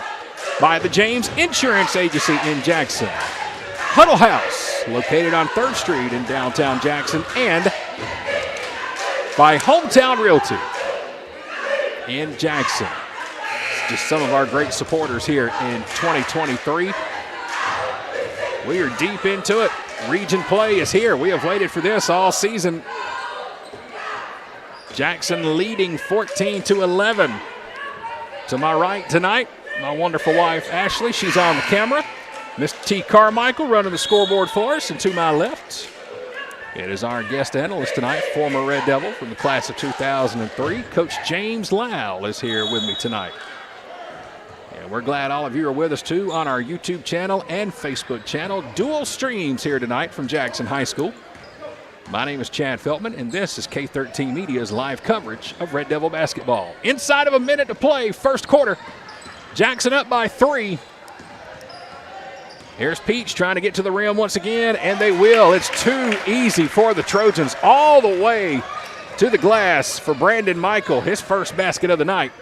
By the James Insurance Agency in Jackson. Huddle House, located on 3rd Street in downtown Jackson. And by Hometown Realty in Jackson. Just some of our great supporters here in 2023. We are deep into it. Region play is here. We have waited for this all season. Jackson leading 14-11. To my right tonight, my wonderful wife, Ashley. She's on the camera. Mr. T. Carmichael running the scoreboard for us. And to my left, it is our guest analyst tonight, former Red Devil from the class of 2003. Coach James Lowell is here with me tonight. And we're glad all of you are with us, too, on our YouTube channel and Facebook channel. Dual streams here tonight from Jackson High School. My name is Chad Feltman, and this is K13 Media's live coverage of Red Devil basketball. Inside of a minute to play, first quarter. Jackson up by 3. Here's Peach trying to get to the rim once again, and they will. It's too easy for the Trojans all the way to the glass for Brandon Michael, his first basket of the night.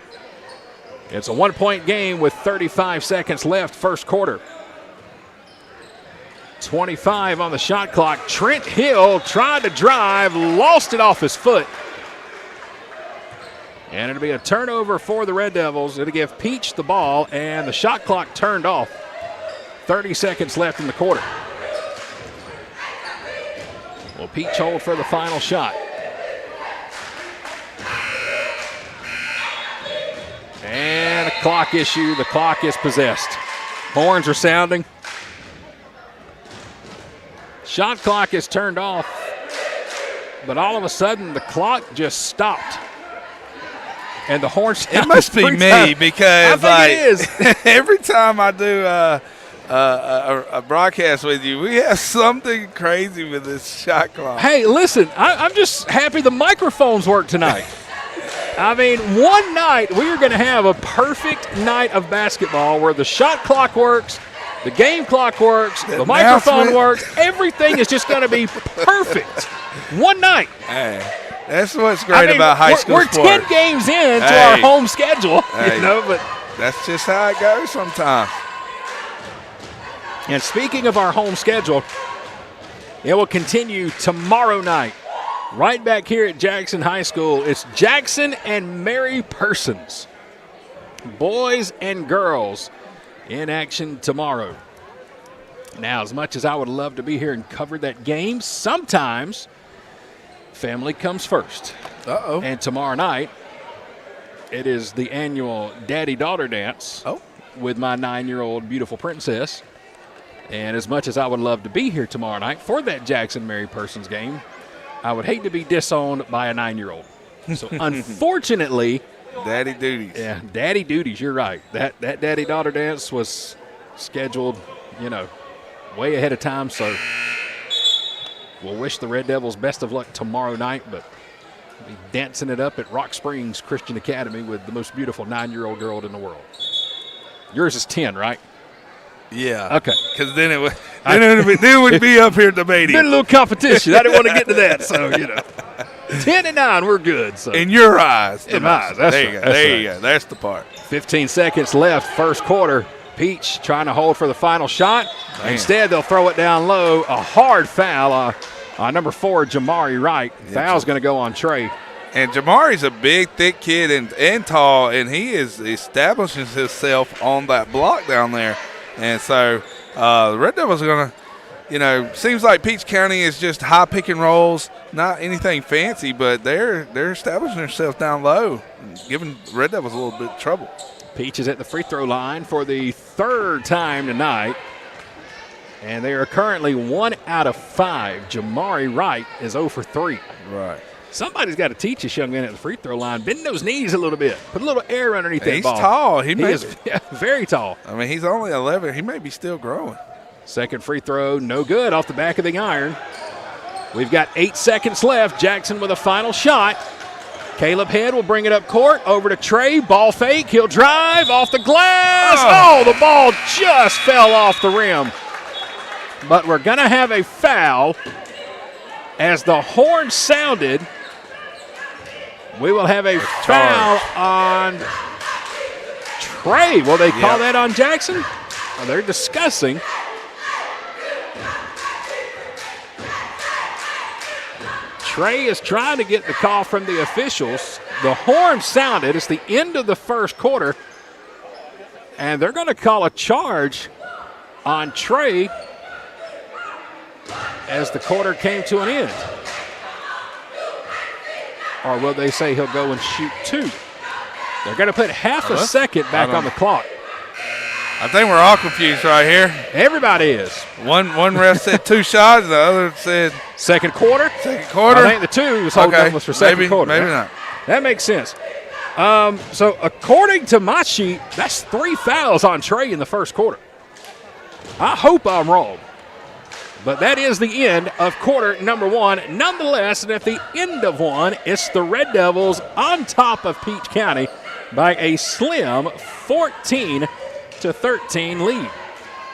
It's a 1-point game with 35 seconds left, first quarter. 25 on the shot clock. Trent Hill tried to drive, lost it off his foot. And it'll be a turnover for the Red Devils. It'll give Peach the ball, and the shot clock turned off. 30 seconds left in the quarter. Will Peach hold for the final shot? And a clock issue. The clock is possessed. Horns are sounding. Shot clock is turned off, but all of a sudden the clock just stopped. And the horns. It must be me because I think it is. Every time I do a broadcast with you, we have something crazy with this shot clock. Hey, listen, I'm just happy the microphones work tonight. I mean, one night we are going to have a perfect night of basketball where the shot clock works, the game clock works, the microphone works. Everything is just going to be perfect. One night. Hey, that's what's great about high school we're sports. 10 games into our home schedule, Hey, but that's just how it goes sometimes. And speaking of our home schedule, it will continue tomorrow night. Right back here at Jackson High School, it's Jackson and Mary Persons. Boys and girls in action tomorrow. Now, as much as I would love to be here and cover that game, sometimes family comes first. Uh-oh. And tomorrow night, it is the annual daddy-daughter dance with my 9-year-old beautiful princess. And as much as I would love to be here tomorrow night for that Jackson Mary Persons game, I would hate to be disowned by a 9-year-old. So unfortunately, daddy duties. Yeah, daddy duties, you're right. That daddy-daughter dance was scheduled, way ahead of time. So we'll wish the Red Devils best of luck tomorrow night, but we'll be dancing it up at Rock Springs Christian Academy with the most beautiful 9-year-old girl in the world. Yours is 10, right? Yeah. Okay. Because then it would be up here debating. Been a little competition. I didn't want to get to that, so 10 and 9, we're good. So in your eyes. In my eyes. That's there right. you go. That's there right. you go. That's the part. 15 seconds left, first quarter. Peach trying to hold for the final shot. Man. Instead, they'll throw it down low. A hard foul on number 4, Jamari Wright. Foul's going to go on Trey. And Jamari's a big, thick kid and tall, and he is establishing himself on that block down there. And so the Red Devils are going to, seems like Peach County is just high pick and rolls, not anything fancy, but they're establishing themselves down low, giving Red Devils a little bit of trouble. Peach is at the free throw line for the 3rd time tonight. And they are currently 1 out of 5. Jamari Wright is 0 for 3. Right. Somebody's got to teach this young man at the free throw line. Bend those knees a little bit. Put a little air underneath that ball. He's tall. He is very tall. I mean, he's only 11. He may be still growing. Second free throw, no good, off the back of the iron. We've got 8 seconds left. Jackson with a final shot. Caleb Head will bring it up court. Over to Trey. Ball fake. He'll drive off the glass. Oh, the ball just fell off the rim. But we're going to have a foul as the horn sounded. We will have a foul on Trey. Will they call that on Jackson? Oh, they're discussing. Trey is trying to get the call from the officials. The horn sounded. It's the end of the first quarter. And they're going to call a charge on Trey as the quarter came to an end. Or will they say he'll go and shoot 2? They're going to put half a second back on the clock. I think we're all confused right here. Everybody is. One ref said 2 shots, the other said Second quarter? second quarter. I think the 2 was holding was for second quarter. Maybe not. That makes sense. So according to my sheet, that's 3 fouls on Trey in the first quarter. I hope I'm wrong. But that is the end of quarter number 1. Nonetheless, and at the end of one, it's the Red Devils on top of Peach County by a slim 14-13 lead.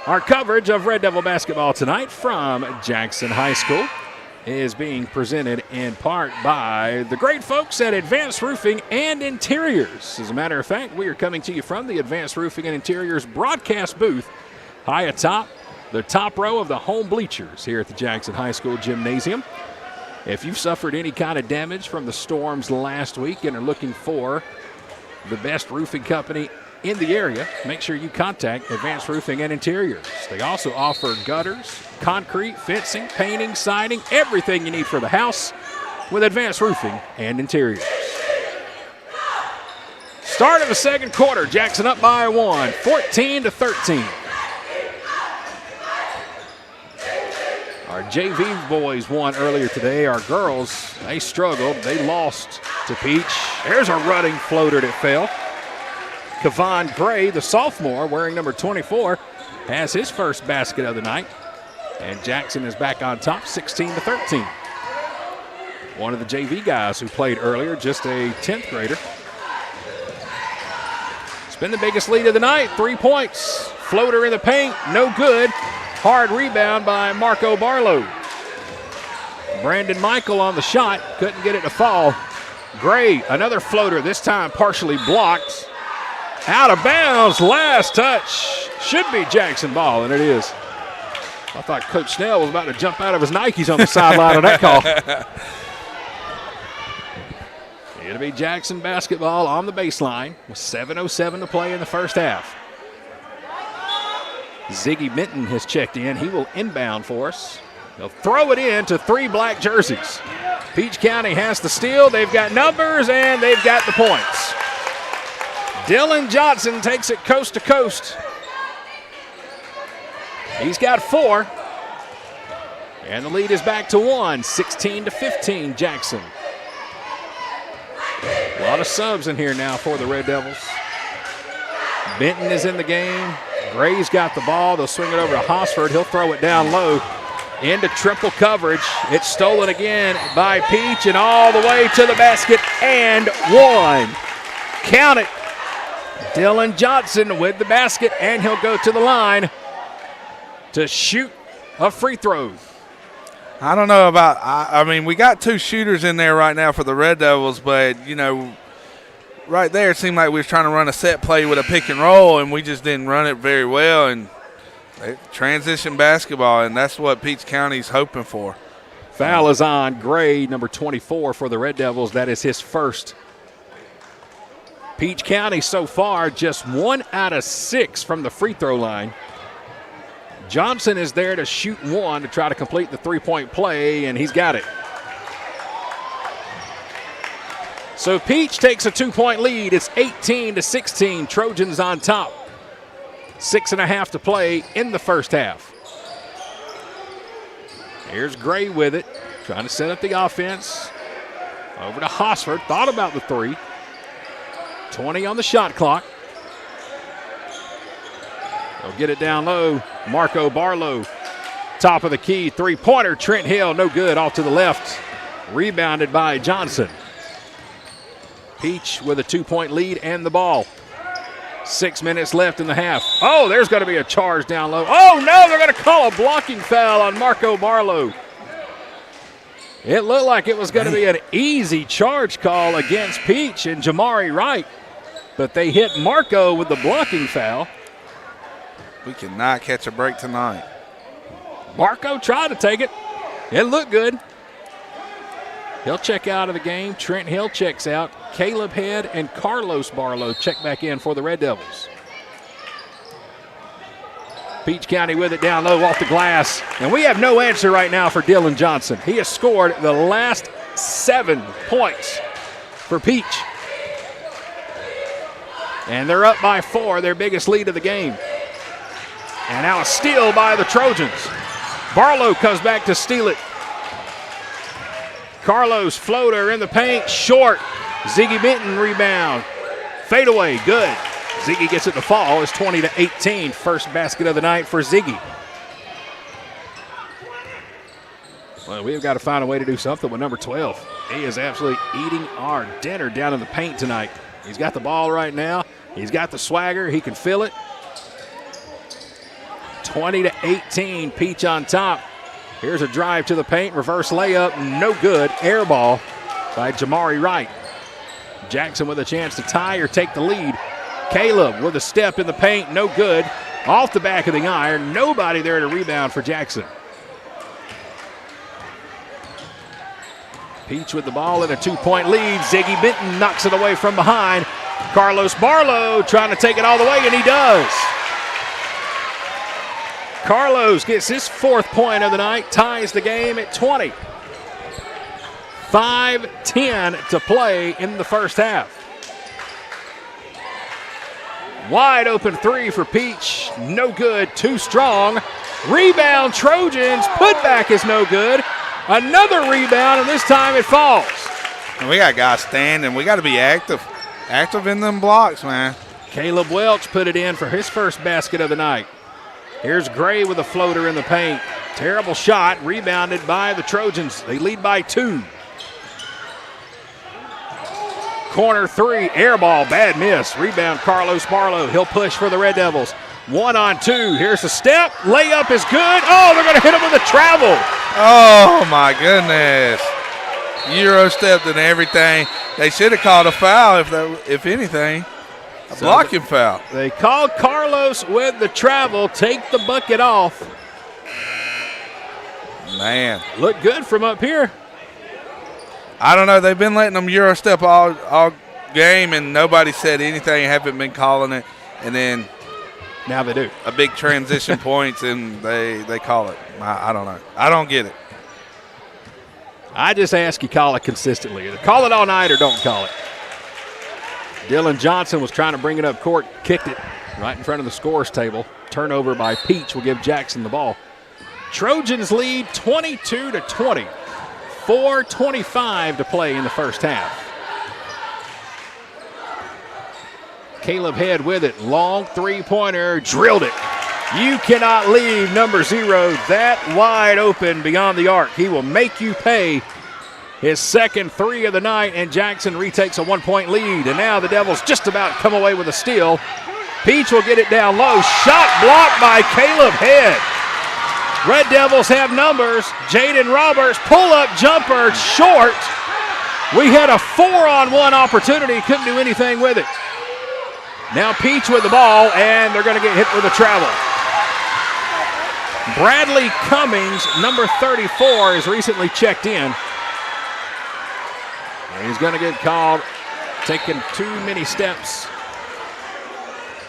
Our coverage of Red Devil basketball tonight from Jackson High School is being presented in part by the great folks at Advanced Roofing and Interiors. As a matter of fact, we are coming to you from the Advanced Roofing and Interiors broadcast booth high atop the top row of the home bleachers here at the Jackson High School Gymnasium. If you've suffered any kind of damage from the storms last week and are looking for the best roofing company in the area, make sure you contact Advanced Roofing and Interiors. They also offer gutters, concrete, fencing, painting, siding, everything you need for the house with Advanced Roofing and Interiors. Start of the second quarter, Jackson up by 1, 14-13. Our JV boys won earlier today. Our girls, they struggled. They lost to Peach. There's a running floater that fell. Kevon Gray, the sophomore, wearing number 24, has his first basket of the night. And Jackson is back on top, 16-13. One of the JV guys who played earlier, just a 10th grader. It's been the biggest lead of the night, 3 points. Floater in the paint, no good. Hard rebound by Marco Barlow. Brandon Michael on the shot, couldn't get it to fall. Gray, another floater, this time partially blocked. Out of bounds, last touch. Should be Jackson ball, and it is. I thought Coach Snell was about to jump out of his Nikes on the sideline of that call. It'll be Jackson basketball on the baseline with 7:07 to play in the first half. Ziggy Minton has checked in. He will inbound for us. They'll throw it in to 3 black jerseys. Peach County has the steal. They've got numbers, and they've got the points. Dylan Johnson takes it coast to coast. He's got 4. And the lead is back to 1, 16-15 Jackson. A lot of subs in here now for the Red Devils. Benton is in the game. Gray's got the ball. They'll swing it over to Hosford. He'll throw it down low into triple coverage. It's stolen again by Peach and all the way to the basket and 1. Count it. Dylan Johnson with the basket, and he'll go to the line to shoot a free throw. I don't know about – I mean, we got 2 shooters in there right now for the Red Devils, but, you know, right there it seemed like we was trying to run a set play with a pick and roll, and we just didn't run it very well. And transition basketball, and that's what Peach County's hoping for. Foul is on Gray, number 24 for the Red Devils. That is his first. Peach County so far just 1 out of 6 from the free throw line. Johnson is there to shoot 1 to try to complete the 3-point play, and he's got it. So Peach takes a 2-point lead. It's 18-16. Trojans on top. 6.5 to play in the first half. Here's Gray with it, trying to set up the offense. Over to Hosford, thought about the 3. 20 on the shot clock. They'll get it down low. Marco Barlow, top of the key, 3-pointer. Trent Hill, no good, off to the left. Rebounded by Johnson. Peach with a 2-point lead and the ball. 6 minutes left in the half. Oh, there's going to be a charge down low. Oh, no, they're going to call a blocking foul on Marco Barlow. It looked like it was going to be an easy charge call against Peach and Jamari Wright, but they hit Marco with the blocking foul. We cannot catch a break tonight. Marco tried to take it. It looked good. He'll check out of the game. Trent Hill checks out. Caleb Head and Carlos Barlow check back in for the Red Devils. Peach County with it down low off the glass. And we have no answer right now for Dylan Johnson. He has scored the last 7 points for Peach. And they're up by 4, their biggest lead of the game. And now a steal by the Trojans. Barlow comes back to steal it. Carlos floater in the paint, short. Ziggy Benton rebound. Fadeaway, good. Ziggy gets it to fall. It's 20-18. First basket of the night for Ziggy. Well, we've got to find a way to do something with number 12. He is absolutely eating our dinner down in the paint tonight. He's got the ball right now. He's got the swagger. He can feel it. 20-18, Peach on top. Here's a drive to the paint, reverse layup, no good. Air ball by Jamari Wright. Jackson with a chance to tie or take the lead. Caleb with a step in the paint, no good. Off the back of the iron, nobody there to rebound for Jackson. Peach with the ball in a 2-point lead. Ziggy Benton knocks it away from behind. Carlos Barlow trying to take it all the way, and he does. Carlos gets his 4th point of the night, ties the game at 20. 5:10 to play in the first half. Wide open 3 for Peach, no good, too strong. Rebound Trojans, putback is no good. Another rebound, and this time it falls. And we got guys standing. We got to be active in them blocks, man. Caleb Welch put it in for his first basket of the night. Here's Gray with a floater in the paint. Terrible shot, rebounded by the Trojans. They lead by 2. Corner 3, air ball, bad miss. Rebound Carlos Barlow. He'll push for the Red Devils. 1-on-2. Here's a step. Layup is good. Oh, they're going to hit him with a travel. Oh, my goodness. Euro stepped and everything. They should have called a foul, if anything. A blocking foul. They called Carlos with the travel. Take the bucket off. Man. Look good from up here. I don't know. They've been letting them Euro step all game, and nobody said anything. Haven't been calling it. And then now they do. A big transition points, and they call it. I don't know. I don't get it. I just ask you call it consistently. Either call it all night or don't call it. Dylan Johnson was trying to bring it up court, kicked it right in front of the scores table. Turnover by Peach will give Jackson the ball. Trojans lead 22-20. 4:25 to play in the first half. Caleb Head with it. Long 3-pointer. Drilled it. You cannot leave number 0 that wide open beyond the arc. He will make you pay. His second 3 of the night, and Jackson retakes a 1-point lead. And now the Devils just about come away with a steal. Peach will get it down low. Shot blocked by Caleb Head. Red Devils have numbers. Jaden Roberts, pull-up jumper, short. We had a 4-on-1 opportunity, couldn't do anything with it. Now Peach with the ball, and they're going to get hit with a travel. Bradley Cummings, number 34, is recently checked in. And he's going to get called, taking too many steps.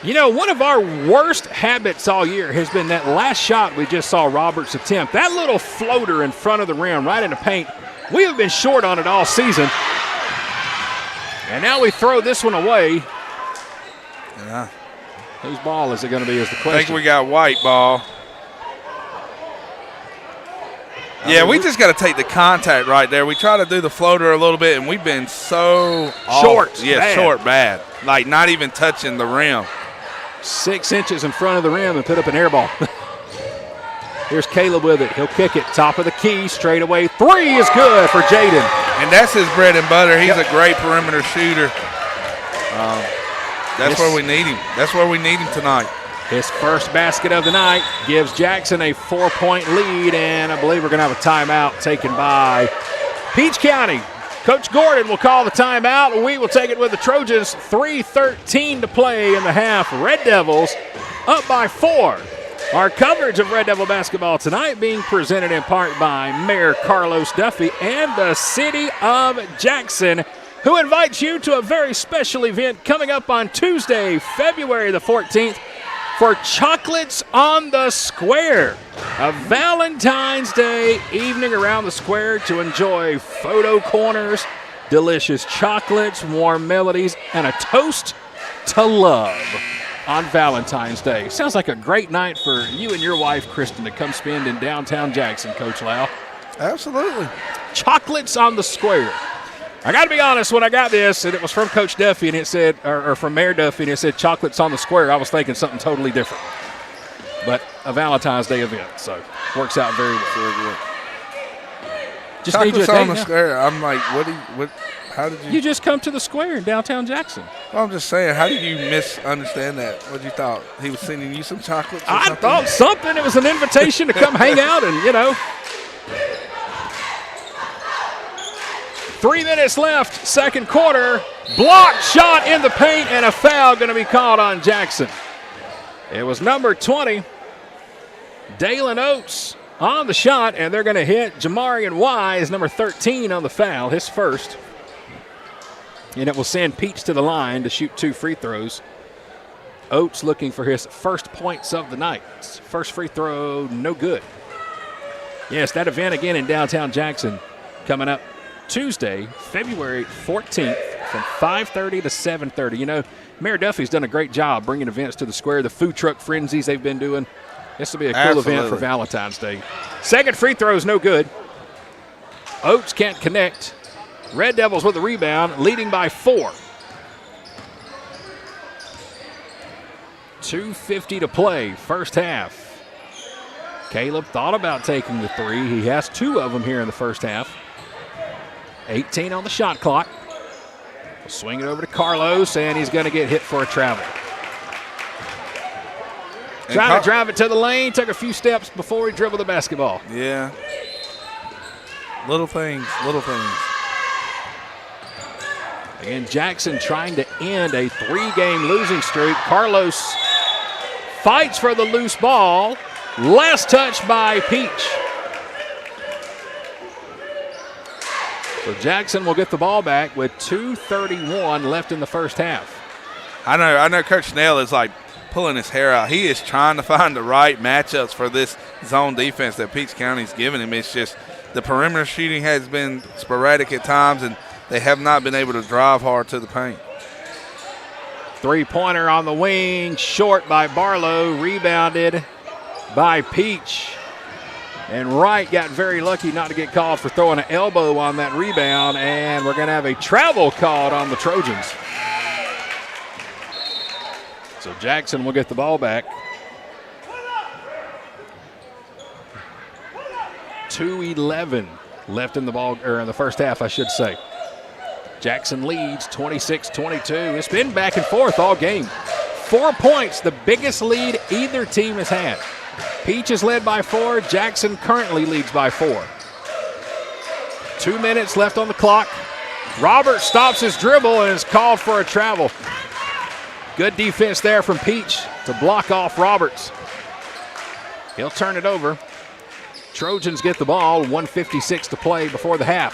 You know, one of our worst habits all year has been that last shot we just saw Roberts attempt. That little floater in front of the rim, right in the paint. We have been short on it all season. And now we throw this one away. Yeah. Whose ball is it going to be is the question. I think we got white ball. Yeah, we just got to take the contact right there. We try to do the floater a little bit, and we've been so short. Yeah, bad. Short, bad. Like not even touching the rim. 6 inches in front of the rim and put up an air ball. Here's Caleb with it. He'll kick it. Top of the key, straight away. 3 is good for Jaden. And that's his bread and butter. He's a great perimeter shooter. That's where we need him. That's where we need him tonight. His first basket of the night gives Jackson a 4-point lead, and I believe we're going to have a timeout taken by Peach County. Coach Gordon will call the timeout. We will take it with the Trojans. 3:13 to play in the half. Red Devils up by 4. Our coverage of Red Devil basketball tonight being presented in part by Mayor Carlos Duffy and the City of Jackson, who invites you to a very special event coming up on Tuesday, February the 14th, for Chocolates on the Square, a Valentine's Day evening around the square to enjoy photo corners, delicious chocolates, warm melodies, and a toast to love. on Valentine's Day. Sounds like a great night for you and your wife, Kristen, to come spend in downtown Jackson, Coach Lau. Absolutely. Chocolates on the Square. I got to be honest, when I got this, and it was from Coach Duffy, and it said, or from Mayor Duffy, and it said chocolates on the square, I was thinking something totally different. But a Valentine's Day event, so works out very well. Just chocolates need you a on date, the square. I'm like, how did you? You just come to the square in downtown Jackson. Well, I'm just saying, how did you misunderstand that? What you thought? He was sending you some chocolates? Or I something? thought something. It was an invitation to come hang out and, 3 minutes left, second quarter. Blocked shot in the paint and a foul going to be called on Jackson. It was number 20, Dalen Oates, on the shot, and they're going to hit Jamarian Wise, number 13, on the foul, his first. And it will send Peach to the line to shoot 2 free throws. Oates looking for his first points of the night. First free throw, no good. Yes, that event again in downtown Jackson coming up Tuesday, February 14th from 5:30 to 7:30. Mayor Duffy's done a great job bringing events to the square, the food truck frenzies they've been doing. This will be a cool event for Valentine's Day. Second free throw is no good. Oates can't connect. Red Devils with the rebound, leading by 4. 2:50 to play, first half. Caleb thought about taking the 3. He has 2 of them here in the first half. 18 on the shot clock. We'll swing it over to Carlos, and he's going to get hit for a travel. Trying to drive it to the lane, took a few steps before he dribbled the basketball. Yeah. Little things. Again, Jackson trying to end a 3-game losing streak. Carlos fights for the loose ball. Last touch by Peach. So Jackson will get the ball back with 2:31 left in the first half. I know Coach Snell is like pulling his hair out. He is trying to find the right matchups for this zone defense that Peach County's giving him. It's just the perimeter shooting has been sporadic at times, and they have not been able to drive hard to the paint. 3-pointer on the wing, short by Barlow, rebounded by Peach. And Wright got very lucky not to get called for throwing an elbow on that rebound, and we're going to have a travel called on the Trojans. So Jackson will get the ball back. 2:11 left in the ball, or in the first half, I should say. Jackson leads 26-22. It's been back and forth all game. 4 points, the biggest lead either team has had. Peach is led by 4. Jackson currently leads by 4. 2 minutes left on the clock. Roberts stops his dribble and is called for a travel. Good defense there from Peach to block off Roberts. He'll turn it over. Trojans get the ball, 1:56 to play before the half.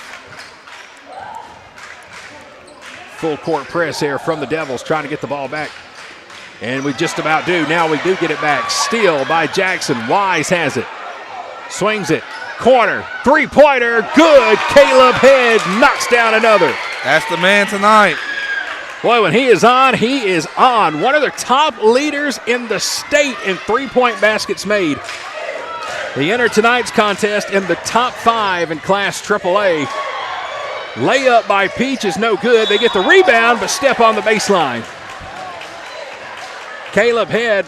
Full court press here from the Devils, trying to get the ball back. And we just about do. Now we do get it back. Steal by Jackson. Wise has it. Swings it. Corner. 3-pointer. Good. Caleb Head knocks down another. That's the man tonight. Boy, when he is on, he is on. One of the top leaders in the state in 3-point baskets made. He entered tonight's contest in the top 5 in Class AAA. Layup by Peach is no good. They get the rebound, but step on the baseline. Caleb Head,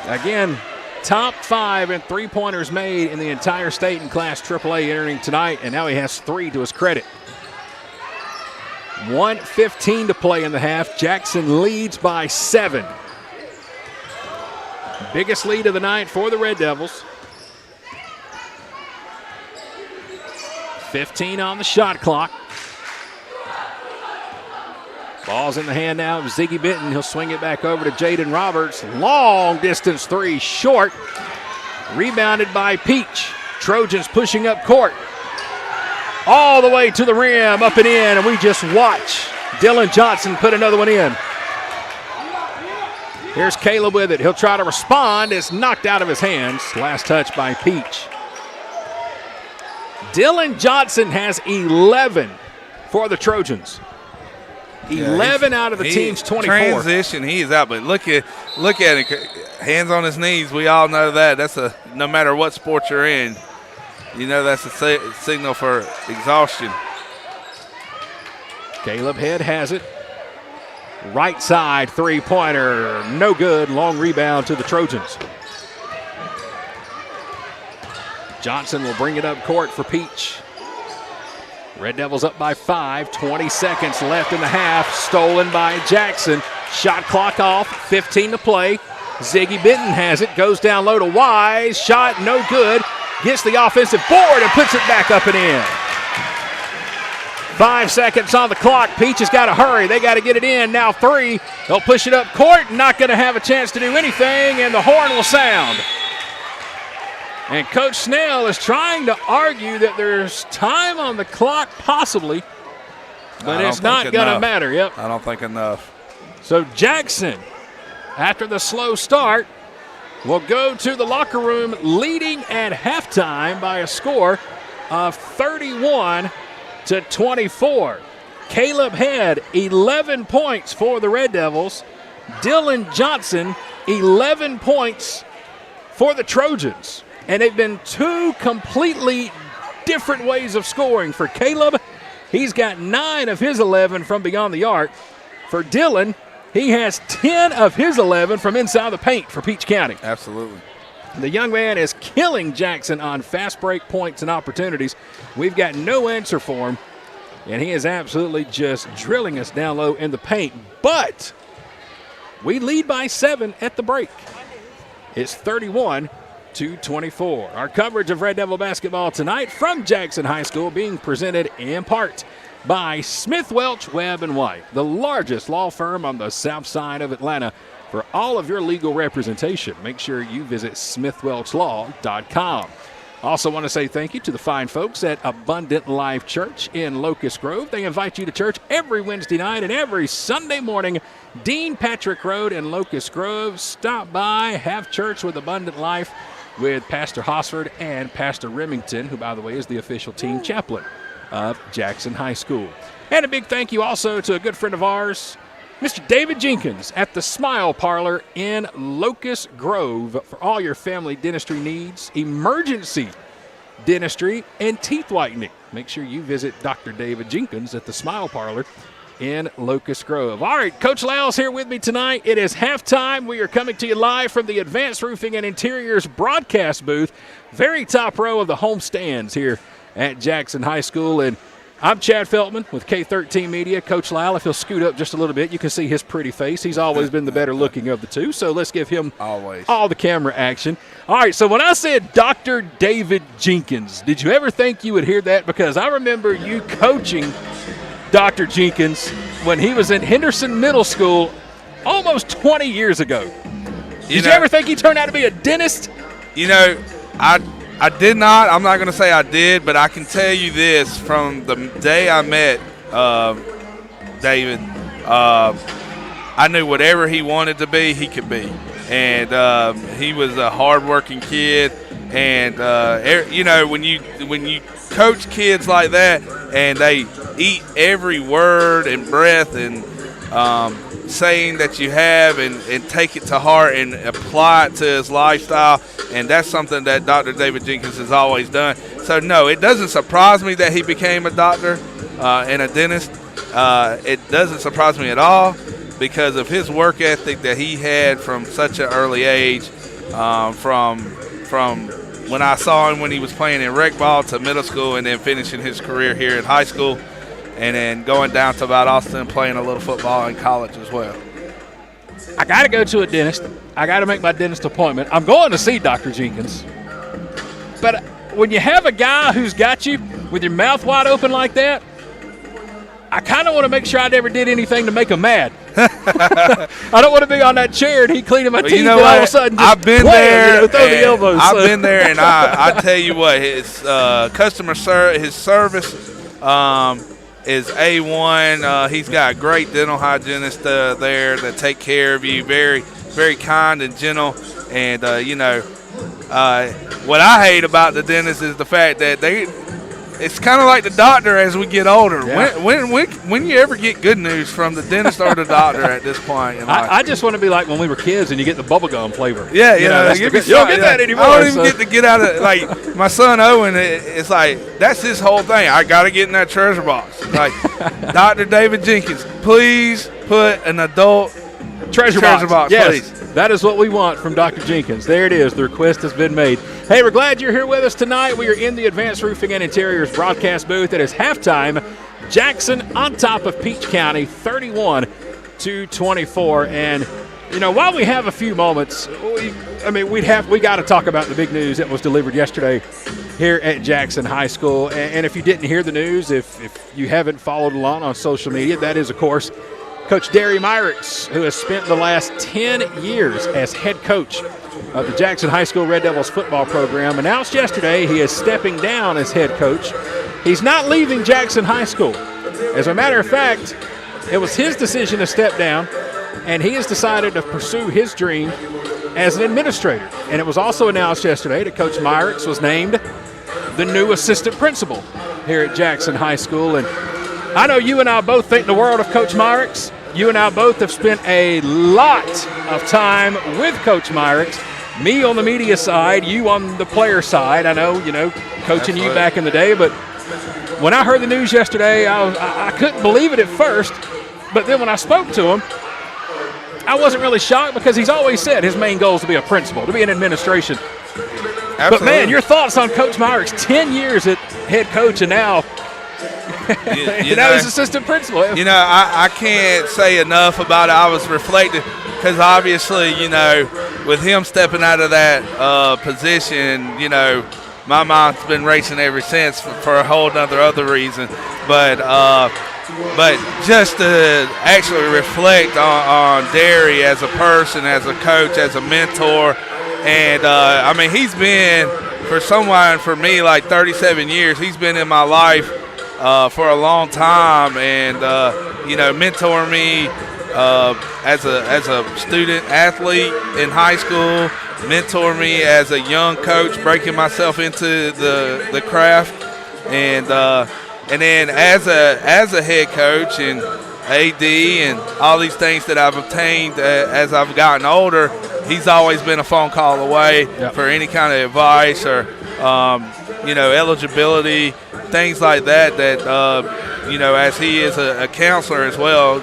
again, top 5 in 3-pointers made in the entire state in Class AAA entering tonight, and now he has 3 to his credit. 1:15 to play in the half. Jackson leads by 7. Biggest lead of the night for the Red Devils. 15 on the shot clock. Ball's in the hand now of Ziggy Benton. He'll swing it back over to Jaden Roberts. Long distance 3, short. Rebounded by Peach. Trojans pushing up court. All the way to the rim, up and in, and we just watch Dylan Johnson put another one in. Here's Caleb with it. He'll try to respond. It's knocked out of his hands. Last touch by Peach. Dylan Johnson has 11 for the Trojans. 11 out of the team's 24. Transition, he is out. But look at it. Hands on his knees. We all know that. That's no matter what sport you're in, you know that's a signal for exhaustion. Caleb Head has it. Right side three-pointer, no good. Long rebound to the Trojans. Johnson will bring it up court for Peach. Red Devils up by 5, 20 seconds left in the half. Stolen by Jackson. Shot clock off, 15 to play. Ziggy Benton has it, goes down low to Wise. Shot no good. Gets the offensive board and puts it back up and in. 5 seconds on the clock. Peach has got to hurry. They got to get it in. Now 3. They'll push it up court. Not going to have a chance to do anything, and the horn will sound. And Coach Snell is trying to argue that there's time on the clock possibly, but it's not going to matter. Yep. I don't think enough. So Jackson, after the slow start, will go to the locker room leading at halftime by a score of 31-24. Caleb Head, 11 points for the Red Devils. Dylan Johnson, 11 points for the Trojans. And they've been two completely different ways of scoring. For Caleb, he's got 9 of his 11 from beyond the arc. For Dylan, he has 10 of his 11 from inside the paint for Peach County. Absolutely. The young man is killing Jackson on fast break points and opportunities. We've got no answer for him, and he is absolutely just drilling us down low in the paint. But we lead by 7 at the break. It's 31-24. Our coverage of Red Devil basketball tonight from Jackson High School being presented in part by Smith Welch Webb & White, the largest law firm on the south side of Atlanta. For all of your legal representation, make sure you visit smithwelchlaw.com. Also want to say thank you to the fine folks at Abundant Life Church in Locust Grove. They invite you to church every Wednesday night and every Sunday morning. Dean Patrick Road in Locust Grove. Stop by, have church with Abundant Life with Pastor Hosford and Pastor Remington, who, by the way, is the official team chaplain of Jackson High School. And a big thank you also to a good friend of ours, Mr. David Jenkins at the Smile Parlor in Locust Grove for all your family dentistry needs, emergency dentistry, and teeth whitening. Make sure you visit Dr. David Jenkins at the Smile Parlor in Locust Grove. All right, Coach Lyle's here with me tonight. It is halftime. We are coming to you live from the Advanced Roofing and Interiors broadcast booth, very top row of the home stands here at Jackson High School. And I'm Chad Feltman with K13 Media. Coach Lyle, if he'll scoot up just a little bit, you can see his pretty face. He's always been the better looking of the two, so let's give him all the camera action. All right, so when I said Dr. David Jenkins, did you ever think you would hear that? Because I remember you coaching Dr. Jenkins when he was in Henderson Middle School almost 20 years ago. Did you ever think he turned out to be a dentist? You know, I did not. I'm not going to say I did, but I can tell you this. From the day I met David, I knew whatever he wanted to be, he could be. And he was a hardworking kid. And, you know, when you coach kids like that and they eat every word and breath and saying that you have and take it to heart and apply it to his lifestyle, and that's something that Dr. David Jenkins has always done. So, no, it doesn't surprise me that he became a doctor and a dentist. It doesn't surprise me at all because of his work ethic that he had from such an early age, from when I saw him when he was playing in rec ball to middle school and then finishing his career here in high school and then going down to about Austin playing a little football in college as well. I got to go to a dentist. I got to make my dentist appointment. I'm going to see Dr. Jenkins. But when you have a guy who's got you with your mouth wide open like that, I kind of want to make sure I never did anything to make him mad. I don't want to be on that chair and he cleaning my teeth and all of a sudden just I've been there. Throw the elbows. I've been there, and I tell you what, his his service is A1. He's got a great dental hygienist there that take care of you, very, very kind and gentle. And you know, what I hate about the dentist is the fact that it's kind of like the doctor as we get older. Yeah. When you ever get good news from the dentist or the doctor at this point in life? I just want to be like when we were kids and you get the bubblegum flavor. Yeah, you know, you don't get that anymore. I don't even get to get out of like my son Owen. It's like that's his whole thing. I got to get in that treasure box. Like Dr. David Jenkins, please put an adult treasure box. Yes, please. That is what we want from Dr. Jenkins. There it is. The request has been made. Hey, we're glad you're here with us tonight. We are in the Advanced Roofing and Interiors broadcast booth. It is halftime. Jackson on top of Peach County, 31-24. And, you know, while we have a few moments, we got to talk about the big news that was delivered yesterday here at Jackson High School. And if you didn't hear the news, if you haven't followed along on social media, that is, of course, Coach Derry Myrick's, who has spent the last 10 years as head coach of the Jackson High School Red Devils football program, announced yesterday he is stepping down as head coach. He's not leaving Jackson High School. As a matter of fact, it was his decision to step down, and he has decided to pursue his dream as an administrator. And it was also announced yesterday that Coach Myrick's was named the new assistant principal here at Jackson High School. And I know you and I both think the world of Coach Myrick's. You and I both have spent a lot of time with Coach Myrick's. Me on the media side, you on the player side. I know, coaching you back in the day. But when I heard the news yesterday, I couldn't believe it at first. But then when I spoke to him, I wasn't really shocked because he's always said his main goal is to be a principal, to be in administration. Absolutely. But, man, your thoughts on Coach Myrick's 10 years at head coach and now – now he's assistant principal. I can't say enough about it. I was reflecting because obviously, with him stepping out of that position, my mind's been racing ever since for a whole other reason. But just to actually reflect on Derry as a person, as a coach, as a mentor, and he's been for me like 37 years. He's been in my life for a long time, and mentoring me as a student athlete in high school, mentoring me as a young coach, breaking myself into the craft, and then as a head coach and AD and all these things that I've obtained as I've gotten older. He's always been a phone call away for any kind of advice or eligibility, things like that, as he is a counselor as well,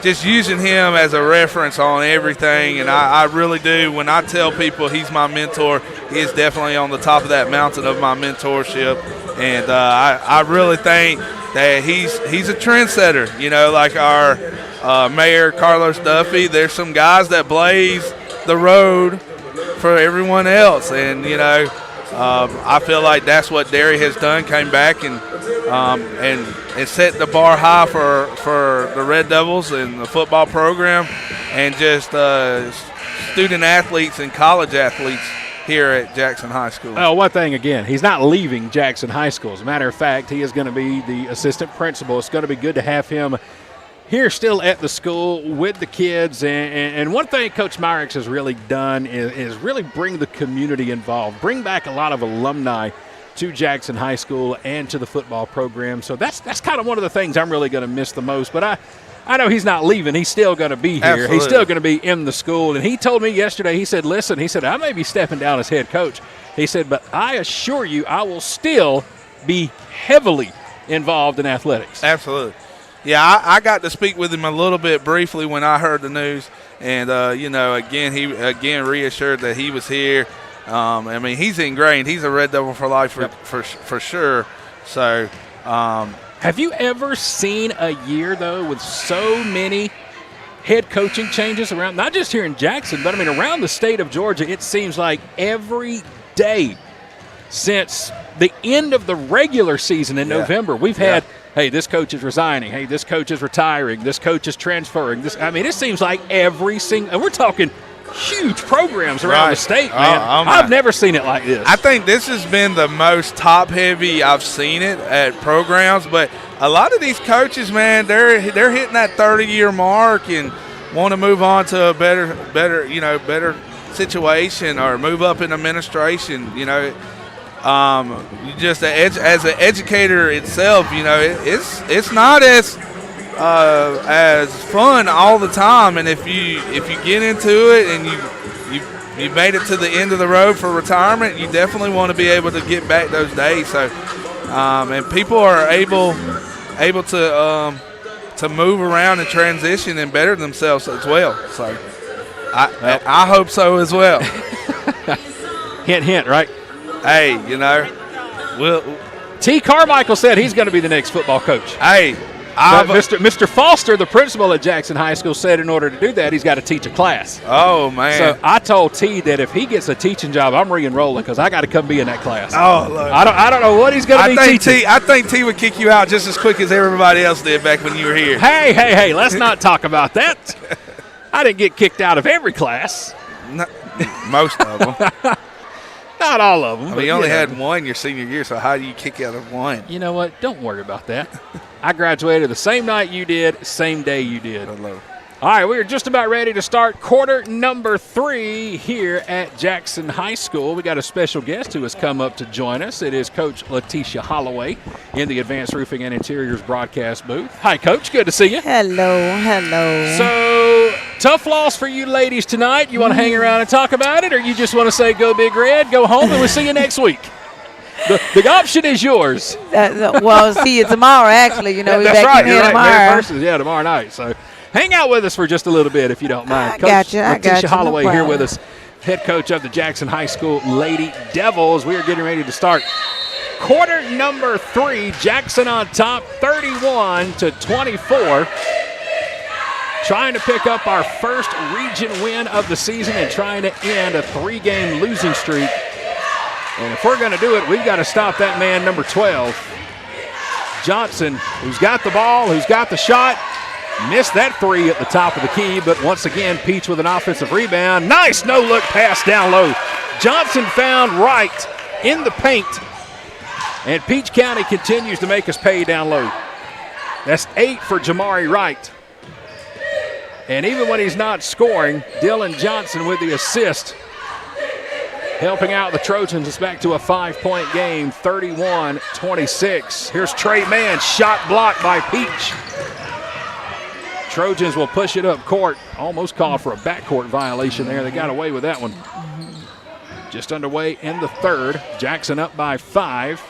just using him as a reference on everything. And I really do. When I tell people he's my mentor, he is definitely on the top of that mountain of my mentorship. And I really think that he's a trendsetter, like our Mayor Carlos Duffy. There's some guys that blaze the road for everyone else. And, I feel like that's what Derry has done. Came back and set the bar high for the Red Devils and the football program, and just student athletes and college athletes here at Jackson High School. Oh, one thing again, he's not leaving Jackson High School. As a matter of fact, he is going to be the assistant principal. It's going to be good to have him here still at the school with the kids. And one thing Coach Myrick's has really done is really bring the community involved, bring back a lot of alumni to Jackson High School and to the football program. So that's kind of one of the things I'm really going to miss the most. But I know he's not leaving. He's still going to be here. Absolutely. He's still going to be in the school. And he told me yesterday, he said, listen, I may be stepping down as head coach. He said, but I assure you I will still be heavily involved in athletics. Absolutely. Yeah, I got to speak with him a little bit briefly when I heard the news, and he reassured that he was here. He's ingrained. He's a Red Devil for life for sure. So, have you ever seen a year though with so many head coaching changes around? Not just here in Jackson, but around the state of Georgia. It seems like every day since the end of the regular season in November, we've had. Hey, this coach is resigning. Hey, this coach is retiring. This coach is transferring. It seems like every single – and we're talking huge programs around the state, man. I've never seen it like this. I think this has been the most top-heavy I've seen it at programs. But a lot of these coaches, man, they're hitting that 30-year mark and want to move on to a better situation or move up in administration, Just as an educator itself, it's not as fun all the time. And if you get into it and you made it to the end of the road for retirement, you definitely want to be able to get back those days. So, and people are able to move around and transition and better themselves as well. So, I hope so as well. Hint, hint, right? Hey, T. Carmichael said he's going to be the next football coach. Hey, But Mr. Foster, the principal at Jackson High School, said in order to do that, he's got to teach a class. Oh, man. So I told T that if he gets a teaching job, I'm re-enrolling because I got to come be in that class. Oh, look. I don't know what he's going to be teaching. I think T would kick you out just as quick as everybody else did back when you were here. Hey, let's not talk about that. I didn't get kicked out of every class. Most of them. Not all of them. I mean, you only had one your senior year, so how do you kick out of one? You know what? Don't worry about that. I graduated the same night you did, same day you did. Hello. All right, we are just about ready to start quarter number 3 here at Jackson High School. We got a special guest who has come up to join us. It is Coach Letitia Holloway in the Advanced Roofing and Interiors broadcast booth. Hi, Coach. Good to see you. Hello. So, tough loss for you ladies tonight. You want to hang around and talk about it, or you just want to say go Big Red, go home, and we'll see you next week? The option is yours. Well, see you tomorrow, actually. We're That's back right. in here You're right. tomorrow. Tomorrow night. So hang out with us for just a little bit if you don't mind. I got you. Letitia No Holloway here problem. with us, head coach of the Jackson High School Lady Devils. We are getting ready to start quarter number 3. Jackson on top, 31-24. Trying to pick up our first region win of the season and trying to end a 3-game losing streak. And if we're going to do it, we've got to stop that man, number 12, Johnson, who's got the ball, who's got the shot. Missed that 3 at the top of the key, but once again, Peach with an offensive rebound. Nice no-look pass down low. Johnson found Wright in the paint, and Peach County continues to make us pay down low. That's 8 for Jamari Wright. And even when he's not scoring, Dylan Johnson with the assist, helping out the Trojans. It's back to a 5-point game, 31-26. Here's Trey Mann, shot blocked by Peach. Trojans will push it up court. Almost called for a backcourt violation there. They got away with that one. Just underway in the third. Jackson up by 5.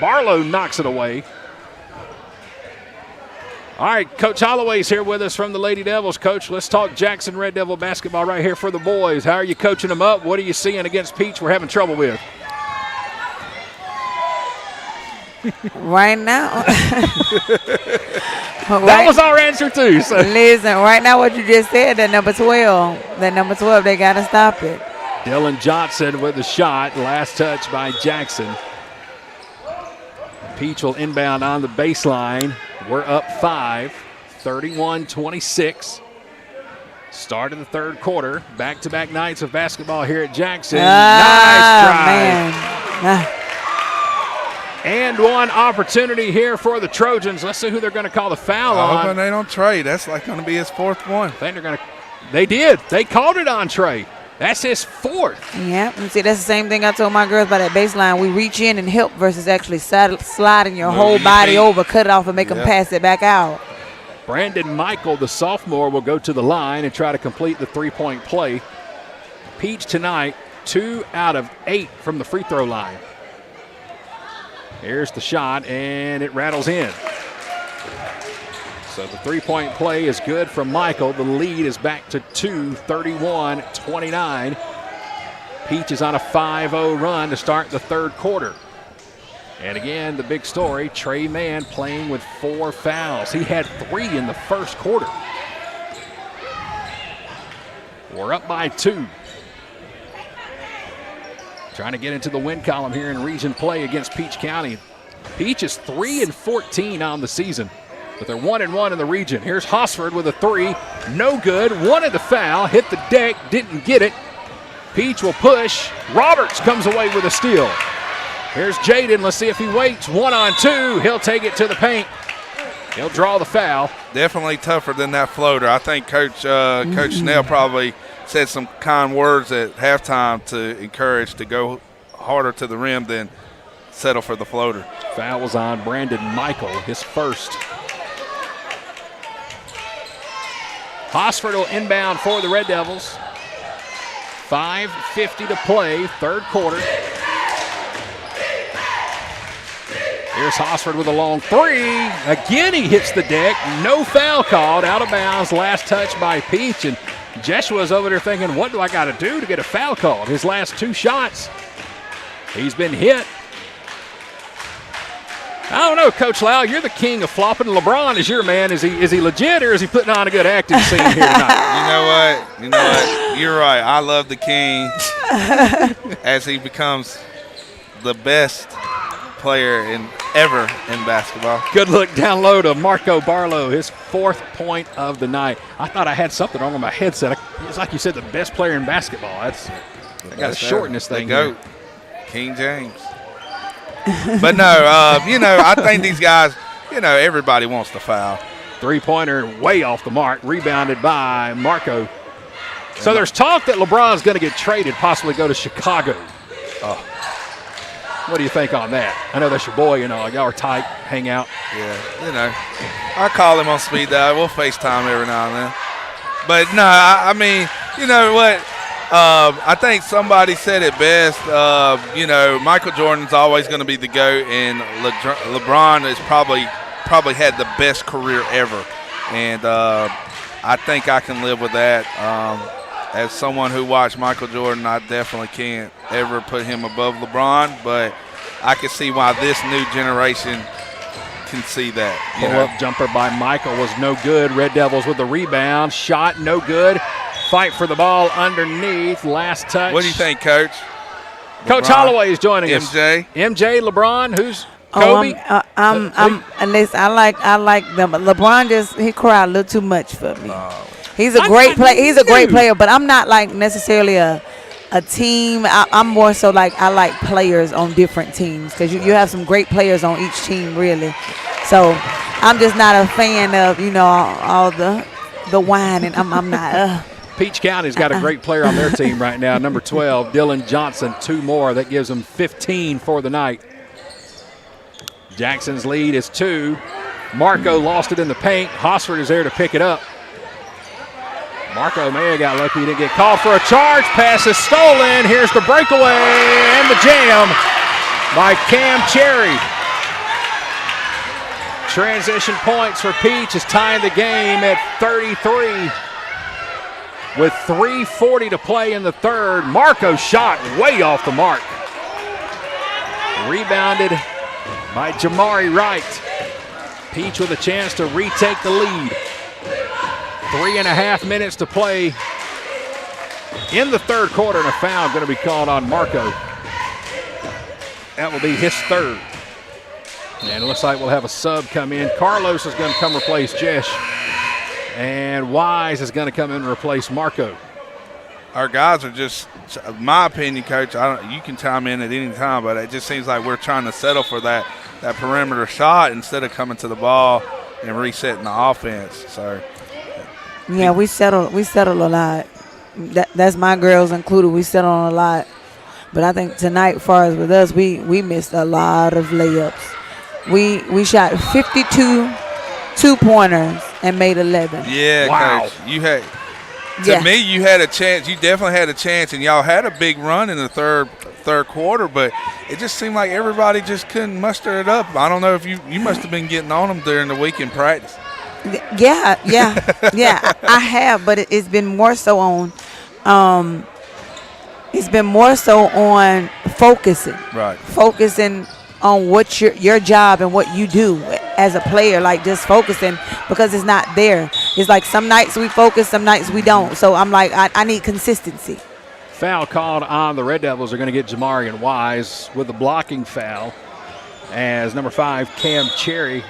Barlow knocks it away. All right, Coach Holloway's here with us from the Lady Devils. Coach, let's talk Jackson Red Devil basketball right here for the boys. How are you coaching them up? What are you seeing against Peach we're having trouble with? Right now. That was our answer, too. So. Listen, right now what you just said, that number 12, they got to stop it. Dylan Johnson with the shot. Last touch by Jackson. Peach will inbound on the baseline. We're up 5, 31-26. Start of the third quarter. Back-to-back nights of basketball here at Jackson. Nice drive. Man. And one opportunity here for the Trojans. Let's see who they're going to call the foul on. Hoping they don't trade. That's like going to be his 4th one. I think they're going to. They did. They called it on Trey. That's his 4th. Yeah, and see, that's the same thing I told my girls about that baseline. We reach in and help versus actually sliding your whole body over, cut it off, and make them pass it back out. Brandon Michael, the sophomore, will go to the line and try to complete the 3-point play. Peach tonight, 2 out of 8 from the free throw line. Here's the shot, and it rattles in. So the 3-point play is good from Michael. The lead is back to 2, 31-29. Peach is on a 5-0 run to start the third quarter. And again, the big story, Trey Mann playing with 4 fouls. He had 3 in the first quarter. We're up by 2. Trying to get into the win column here in region play against Peach County. Peach is 3-14 on the season, but they're 1-1 in the region. Here's Hosford with a 3. No good. Wanted the foul. Hit the deck. Didn't get it. Peach will push. Roberts comes away with a steal. Here's Jaden. Let's see if he waits. 1-on-2. He'll take it to the paint. He'll draw the foul. Definitely tougher than that floater. I think Coach Snell probably said some kind words at halftime to encourage to go harder to the rim than settle for the floater. Foul was on Brandon Michael, his first. Hosford will inbound for the Red Devils. 5:50 to play, third quarter. Here's Hosford with a long three. Again, he hits the deck. No foul called. Out of bounds. Last touch by Peach. And Jeshua's over there thinking, what do I got to do to get a foul called? His last 2 shots, he's been hit. I don't know, Coach Lau. You're the king of flopping. LeBron is your man. Is he legit, or is he putting on a good acting scene here tonight? You know what? You're right. I love the king as he becomes the best player ever in basketball. Good look down low to Marco Barlow, his 4th point of the night. I thought I had something wrong with my headset. It's like you said, the best player in basketball. I got to shorten this thing. GOAT, King James. But no, I think these guys, everybody wants to foul. 3-pointer way off the mark, rebounded by Marco. So there's talk that LeBron's going to get traded, possibly go to Chicago. Oh. What do you think on that? I know that's your boy, y'all are tight, hang out. Yeah, I call him on speed dial. We'll FaceTime every now and then. But no, I mean, you know what? I think somebody said it best. Michael Jordan's always going to be the GOAT, and LeBron has probably had the best career ever. And I think I can live with that. As someone who watched Michael Jordan, I definitely can't ever put him above LeBron, but I can see why this new generation can see that. Pull-up jumper by Michael was no good. Red Devils with the rebound. Shot no good. Fight for the ball underneath. Last touch. What do you think, Coach? Coach LeBron, Holloway is joining us. MJ, LeBron, who's Kobe? I like them. But LeBron he cried a little too much for me. He's a great player. He's a great player, but I'm not like necessarily a team. I'm more so like I like players on different teams because you have some great players on each team, really. So I'm just not a fan of all the wine, and I'm not. Peach County's got a great player on their team right now, number 12, Dylan Johnson. 2 more. That gives them 15 for the night. Jackson's lead is 2. Marco lost it in the paint. Hosford is there to pick it up. Marco may have got lucky. He didn't get called for a charge. Pass is stolen. Here's the breakaway and the jam by Cam Cherry. Transition points for Peach is tying the game at 33. With 3:40 to play in the third, Marco shot way off the mark. Rebounded by Jamari Wright. Peach with a chance to retake the lead. 3.5 minutes to play in the third quarter, and a foul going to be called on Marco. That will be his third. And it looks like we'll have a sub come in. Carlos is going to come replace Jesh. And Wise is going to come in and replace Marco. Our guys are just, in my opinion, Coach, you can chime in at any time, but it just seems like we're trying to settle for that perimeter shot instead of coming to the ball and resetting the offense. So, yeah, we settle a lot. That's my girls included. We settle on a lot. But I think tonight, as far as with us, we missed a lot of layups. We shot 52 2-pointers and made 11. Yeah, wow. Coach. You had a chance. You definitely had a chance, and y'all had a big run in the third quarter, but it just seemed like everybody just couldn't muster it up. I don't know if you must have been getting on them during the week in practice. Yeah, I have, but it's been more so on focusing. Right. Focusing on what your job and what you do as a player, like just focusing because it's not there. It's like some nights we focus, some nights we don't. So I'm like, I need consistency. Foul called on the Red Devils. Are going to get Jamarian Wise with the blocking foul as number 5, Cam Cherry,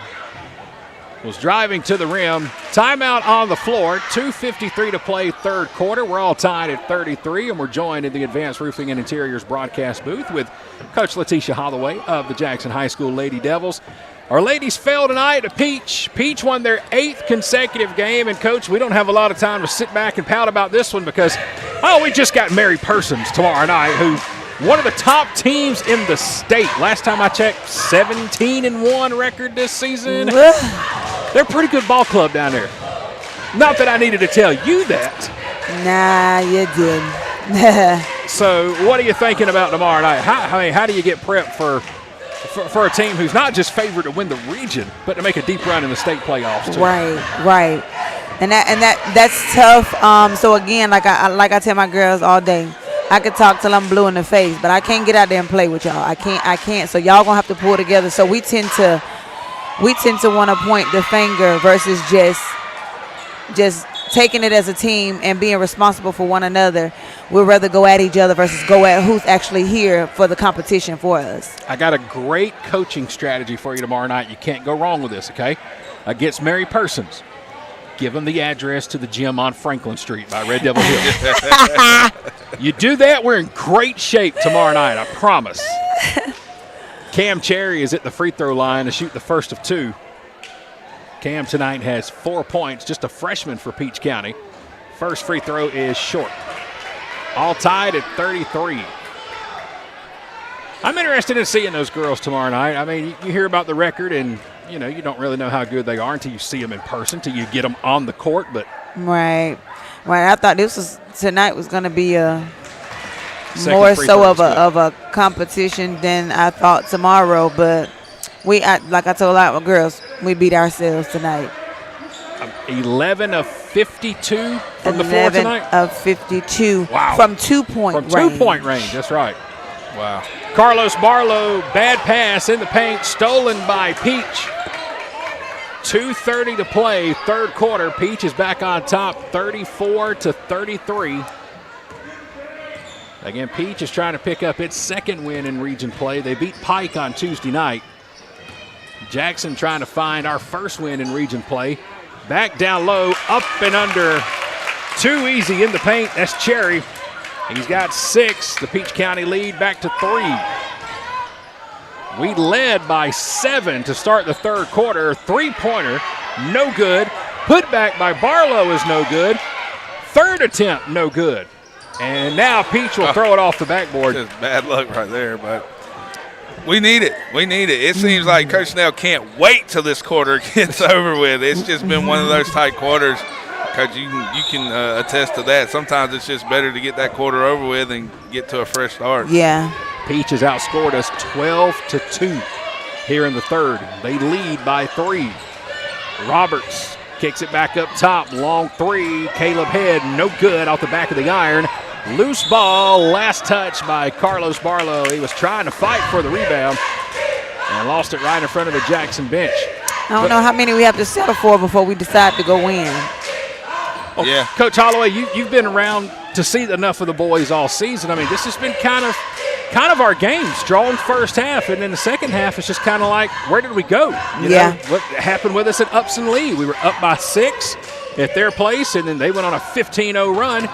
was driving to the rim. Timeout on the floor. 2:53 to play third quarter. We're all tied at 33, and we're joined in the Advanced Roofing and Interiors broadcast booth with Coach Letitia Holloway of the Jackson High School Lady Devils. Our ladies fell tonight to Peach. Peach won their 8th consecutive game, and Coach, we don't have a lot of time to sit back and pout about this one because, we just got Mary Persons tomorrow night who One of the top teams in the state. Last time I checked, 17-1 record this season. They're a pretty good ball club down there. Not that I needed to tell you that. Nah, you didn't. So what are you thinking about tomorrow night? How do you get prepped for a team who's not just favored to win the region, but to make a deep run in the state playoffs too? Right. And that's tough. So again, like I tell my girls all day, I could talk till I'm blue in the face, but I can't get out there and play with y'all. I can't. So y'all gonna have to pull together. So we tend to want to point the finger versus just taking it as a team and being responsible for one another. We'd rather go at each other versus go at who's actually here for the competition for us. I got a great coaching strategy for you tomorrow night. You can't go wrong with this, okay? Against Mary Persons, give them the address to the gym on Franklin Street by Red Devil Hill. You do that, we're in great shape tomorrow night, I promise. Cam Cherry is at the free throw line to shoot the first of two. Cam tonight has 4 points, just a freshman for Peach County. First free throw is short. All tied at 33. I'm interested in seeing those girls tomorrow night. I mean, you hear about the record and, you don't really know how good they are until you see them in person, until you get them on the court. But Right. I thought tonight was going to be more so of a competition than I thought tomorrow. But like I told our girls, we beat ourselves tonight. 11 of 52 from the floor tonight? 11 of 52. Wow. From 2-point range. From 2-point range, that's right. Wow. Carlos Barlow, bad pass in the paint, stolen by Peach. 2:30 to play, third quarter. Peach is back on top, 34-33. Again, Peach is trying to pick up its second win in region play. They beat Pike on Tuesday night. Jackson trying to find our first win in region play. Back down low, up and under. Too easy in the paint. That's Cherry. He's got 6. The Peach County lead back to 3. We led by 7 to start the third quarter. Three-pointer, no good. Put back by Barlow is no good. Third attempt, no good. And now Peach will throw it off the backboard. Just bad luck right there, but we need it. It seems like Coach Snell can't wait till this quarter gets over with. It's just been one of those tight quarters. Coach, you can attest to that. Sometimes it's just better to get that quarter over with and get to a fresh start. Yeah. Peach has outscored us 12-2 here in the third. They lead by 3. Roberts kicks it back up top. Long 3. Caleb Head, no good off the back of the iron. Loose ball, last touch by Carlos Barlow. He was trying to fight for the rebound and lost it right in front of the Jackson bench. I don't know how many we have to settle for before we decide to go in. Oh, yeah. Coach Holloway, you've been around to see enough of the boys all season. I mean, this has been kind of our game. Strong first half, and then the second half is just kind of like, where did we go? You know, what happened with us at Upson Lee? We were up by 6 at their place, and then they went on a 15-0 run.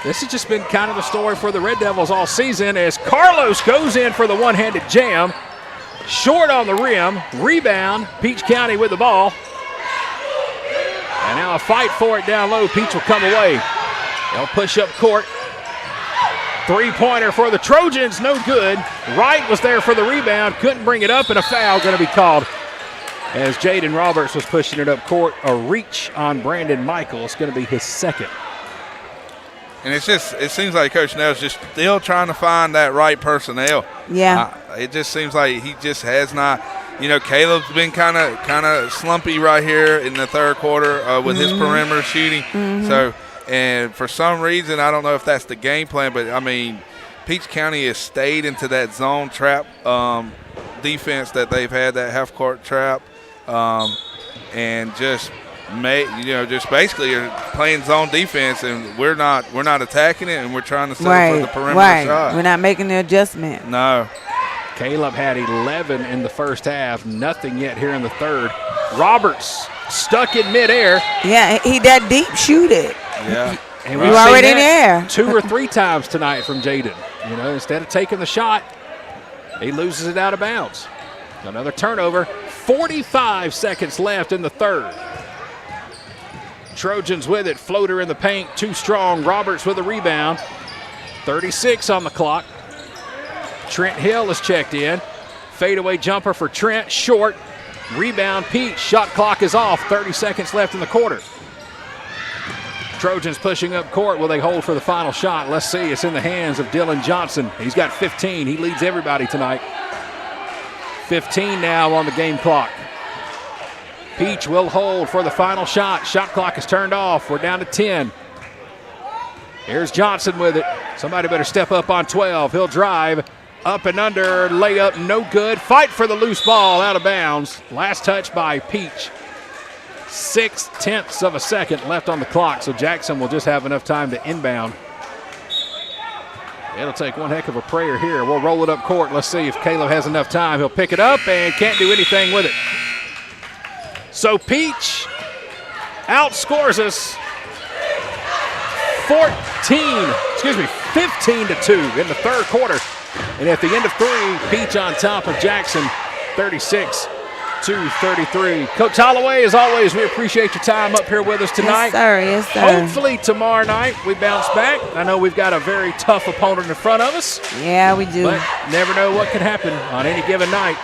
This has just been kind of the story for the Red Devils all season as Carlos goes in for the one-handed jam. Short on the rim. Rebound. Peach County with the ball. And now a fight for it down low. Peach will come away. They'll push up court. Three-pointer for the Trojans. No good. Wright was there for the rebound. Couldn't bring it up, and a foul going to be called as Jaden Roberts was pushing it up court. A reach on Brandon Michael. It's going to be his second. And it seems like Coach Nell's just still trying to find that right personnel. Yeah. It just seems like he just has not. You know, Caleb's been kind of slumpy right here in the third quarter with his perimeter shooting. So, and for some reason, I don't know if that's the game plan, but I mean, Peach County has stayed into that zone trap defense that they've had, that half court trap, and just just basically are playing zone defense, and we're not attacking it, and we're trying to settle for the perimeter shot. We're not making the adjustment. No. Caleb had 11 in the first half. Nothing yet here in the third. Roberts stuck in midair. Yeah, he that deep shoot it. Yeah. And we're already in the air. 2 or 3 times tonight from Jaden. You know, instead of taking the shot, he loses it out of bounds. Another turnover. 45 seconds left in the third. Trojans with it. Floater in the paint. Too strong. Roberts with a rebound. 36 on the clock. Trent Hill is checked in. Fadeaway jumper for Trent, short. Rebound, Peach. Shot clock is off. 30 seconds left in the quarter. Trojans pushing up court. Will they hold for the final shot? Let's see. It's in the hands of Dylan Johnson. He's got 15. He leads everybody tonight. 15 now on the game clock. Peach will hold for the final shot. Shot clock is turned off. We're down to 10. Here's Johnson with it. Somebody better step up on 12. He'll drive. Up and under. Layup, no good. Fight for the loose ball, out of bounds. Last touch by Peach. 0.6 of a second left on the clock, so Jackson will just have enough time to inbound. It'll take one heck of a prayer here. We'll roll it up court. Let's see if Caleb has enough time. He'll pick it up and can't do anything with it. So Peach outscores us 15-2 in the third quarter. And at the end of 3, Peach on top of Jackson, 36-33. Coach Holloway, as always, we appreciate your time up here with us tonight. Yes, sir. Yes, sir. Hopefully tomorrow night we bounce back. I know we've got a very tough opponent in front of us. Yeah, we do. But never know what can happen on any given night.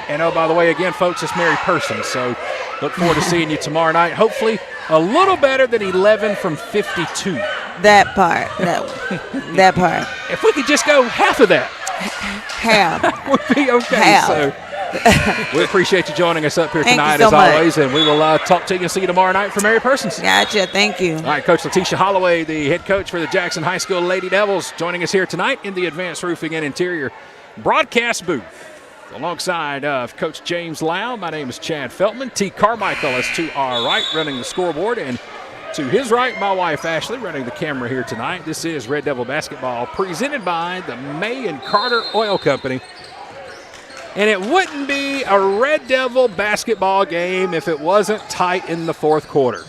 And oh, by the way, again, folks, it's Mary Person. So look forward to seeing you tomorrow night. Hopefully a little better than 11 from 52. That part. That part. If we could just go half of that. Half. Would be okay. Half. So we appreciate you joining us up here Thank you tonight, so as much. always, and we will talk to you and see you tomorrow night for Mary Persons. Gotcha. Thank you. All right, Coach Letitia Holloway, the head coach for the Jackson High School Lady Devils, joining us here tonight in the Advanced Roofing and Interior broadcast booth. Alongside of Coach James Lau, my name is Chad Feltman. T. Carmichael is to our right, running the scoreboard, and to his right, my wife Ashley, running the camera here tonight. This is Red Devil Basketball, presented by the May and Carter Oil Company. And it wouldn't be a Red Devil basketball game if it wasn't tight in the fourth quarter.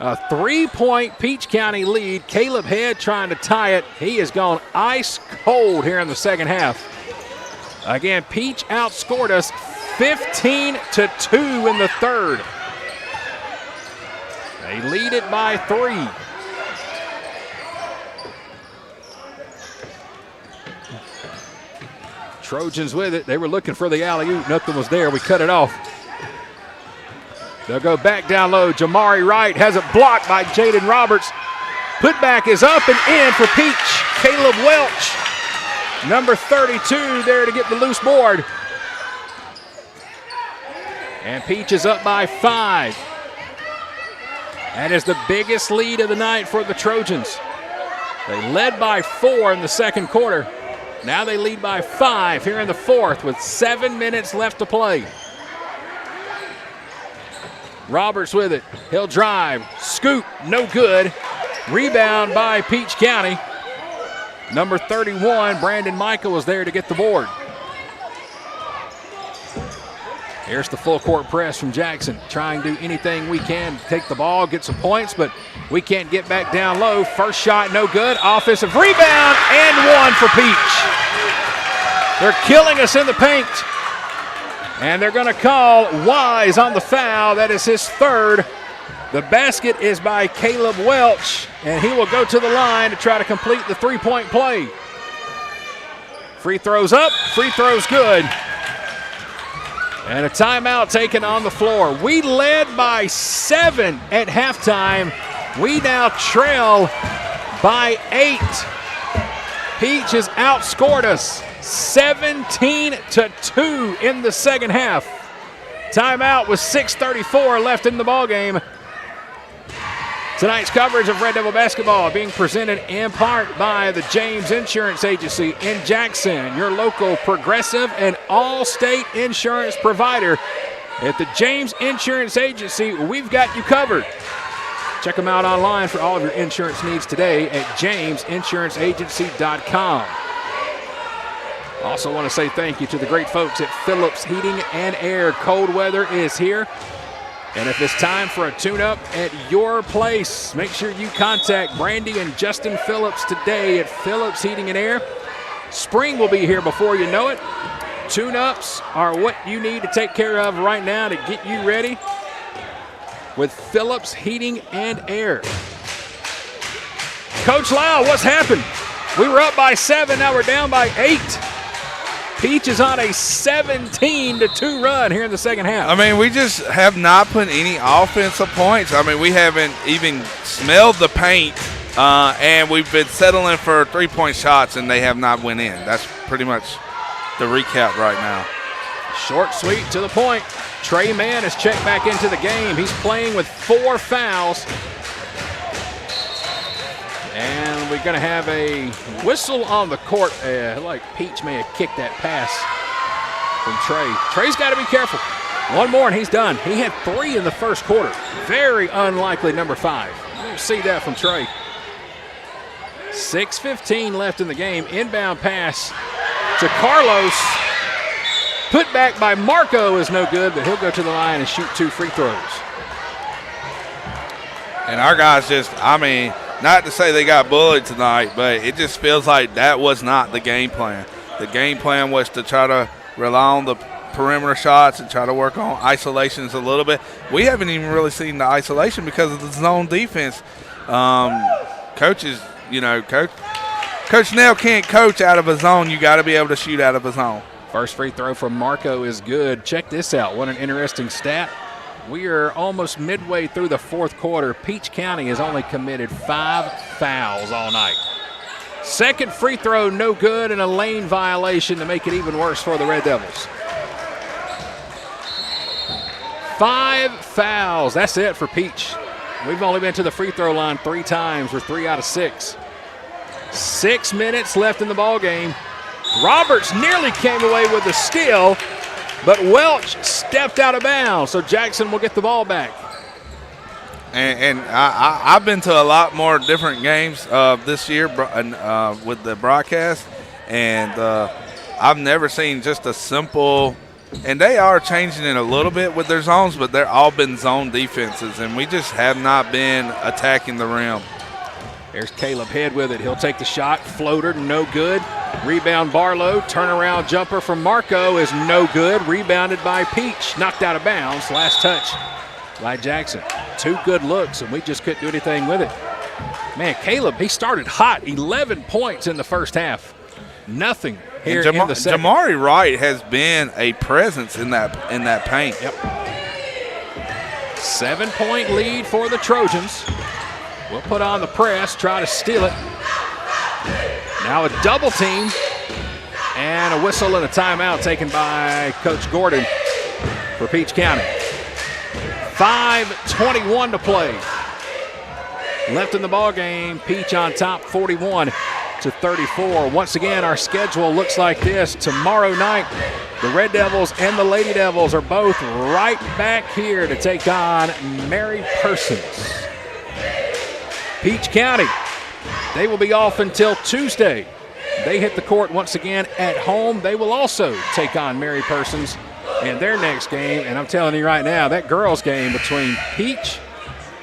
A 3-point Peach County lead. Caleb Head trying to tie it. He has gone ice cold here in the second half. Again, Peach outscored us 15-2 in the third. They lead it by 3. Trojans with it. They were looking for the alley-oop. Nothing was there. We cut it off. They'll go back down low. Jamari Wright has it blocked by Jaden Roberts. Putback is up and in for Peach. Caleb Welch, number 32, there to get the loose board. And Peach is up by 5. That is the biggest lead of the night for the Trojans. They led by 4 in the second quarter. Now they lead by 5 here in the fourth with 7 minutes left to play. Roberts with it. He'll drive. Scoop, no good. Rebound by Peach County. Number 31, Brandon Michael, was there to get the board. Here's the full court press from Jackson. Trying to do anything we can to take the ball, get some points, but we can't get back down low. First shot, no good. Offensive rebound, and 1 for Peach. They're killing us in the paint. And they're going to call Wise on the foul. That is his third. The basket is by Caleb Welch, and he will go to the line to try to complete the 3-point play. Free throws up, free throws good. And a timeout taken on the floor. We led by 7 at halftime. We now trail by 8. Peach has outscored us 17-2 in the second half. Timeout with 6:34 left in the ballgame. Tonight's coverage of Red Devil basketball being presented in part by the James Insurance Agency in Jackson, your local progressive and all-state insurance provider. At the James Insurance Agency, we've got you covered. Check them out online for all of your insurance needs today at jamesinsuranceagency.com. Also want to say thank you to the great folks at Phillips Heating and Air. Cold weather is here. And if it's time for a tune-up at your place, make sure you contact Brandy and Justin Phillips today at Phillips Heating and Air. Spring will be here before you know it. Tune-ups are what you need to take care of right now to get you ready with Phillips Heating and Air. Coach Lau, what's happened? We were up by 7, now we're down by 8. Peach is on a 17-2 run here in the second half. I mean, we just have not put any offensive points. I mean, we haven't even smelled the paint, and we've been settling for three-point shots, and they have not went in. That's pretty much the recap right now. Short, sweet, to the point. Trey Mann is checked back into the game. He's playing with 4 fouls. And we're going to have a whistle on the court. Like Peach may have kicked that pass from Trey. Trey's got to be careful. One more and he's done. He had 3 in the first quarter. Very unlikely number 5. You don't see that from Trey. 6:15 left in the game. Inbound pass to Carlos. Put back by Marco is no good, but he'll go to the line and shoot 2 free throws. And our guys just, I mean, not to say they got bullied tonight, but it just feels like that was not the game plan. The game plan was to try to rely on the perimeter shots and try to work on isolations a little bit. We haven't even really seen the isolation because of the zone defense. Coaches, you know, Coach Snell can't coach out of a zone. You got to be able to shoot out of a zone. First free throw from Marco is good. Check this out. What an interesting stat. We are almost midway through the fourth quarter. Peach County has only committed 5 fouls all night. Second free throw, no good, and a lane violation to make it even worse for the Red Devils. 5 fouls. That's it for Peach. We've only been to the free throw line 3 times. We're 3 out of 6. 6 minutes left in the ball game. Roberts nearly came away with a steal, but Welch stepped out of bounds, so Jackson will get the ball back. And I've been to a lot more different games this year with the broadcast, and I've never seen just a simple – and they are changing it a little bit with their zones, but they're all been zone defenses, and we just have not been attacking the rim. There's Caleb Head with it. He'll take the shot. Floater, no good. Rebound Barlow. Turnaround jumper from Marco is no good. Rebounded by Peach. Knocked out of bounds. Last touch by Jackson. 2 good looks, and we just couldn't do anything with it. Man, Caleb, he started hot. 11 points in the first half. Nothing here in the second. Jamari Wright has been a presence in that paint. Yep. 7-point lead for the Trojans. We'll put on the press, try to steal it. Now a double team and a whistle and a timeout taken by Coach Gordon for Peach County. 5:21 to play. Left in the ball game. Peach on top 41-34. Once again, our schedule looks like this. Tomorrow night, the Red Devils and the Lady Devils are both right back here to take on Mary Persons. Peach County, they will be off until Tuesday. They hit the court once again at home. They will also take on Mary Persons in their next game. And I'm telling you right now, that girls game between Peach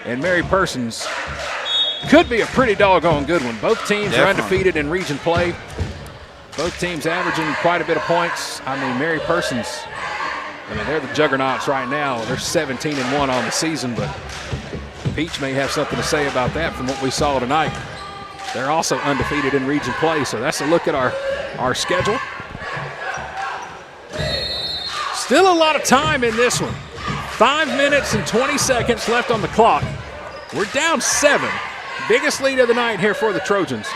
and Mary Persons could be a pretty doggone good one. Both teams are undefeated in region play. Both teams averaging quite a bit of points. I mean, Mary Persons, they're the juggernauts right now. They're 17-1 on the season, but Peach may have something to say about that from what we saw tonight. They're also undefeated in region play, so that's a look at our schedule. Still a lot of time in this one. 5 minutes and 20 seconds left on the clock. We're down 7. Biggest lead of the night here for the Trojans.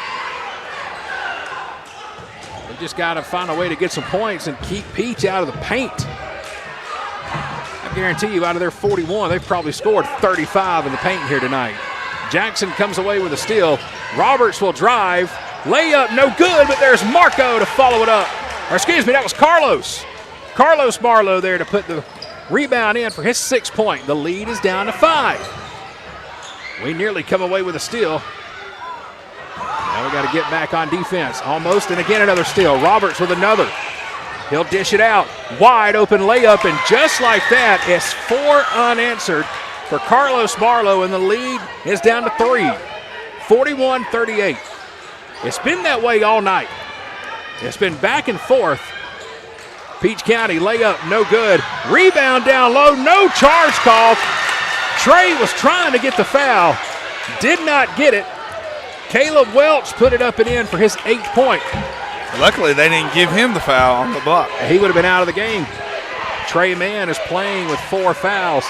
We just got to find a way to get some points and keep Peach out of the paint. I guarantee you, out of their 41, they've probably scored 35 in the paint here tonight. Jackson comes away with a steal. Roberts will drive. Layup, no good, but there's Marco to follow it up. Or excuse me, that was Carlos. Carlos Barlow there to put the rebound in for his 6th point. The lead is down to 5. We nearly come away with a steal. Now we got to get back on defense. Almost, and again another steal. Roberts with another. He'll dish it out. Wide open layup, and just like that, it's 4 unanswered for Carlos Barlow, and the lead is down to 3. 41-38. It's been that way all night. It's been back and forth. Peach County layup, no good. Rebound down low, no charge call. Trey was trying to get the foul, did not get it. Caleb Welch put it up and in for his 8th point. Luckily, they didn't give him the foul on the block. He would have been out of the game. Trey Mann is playing with 4 fouls.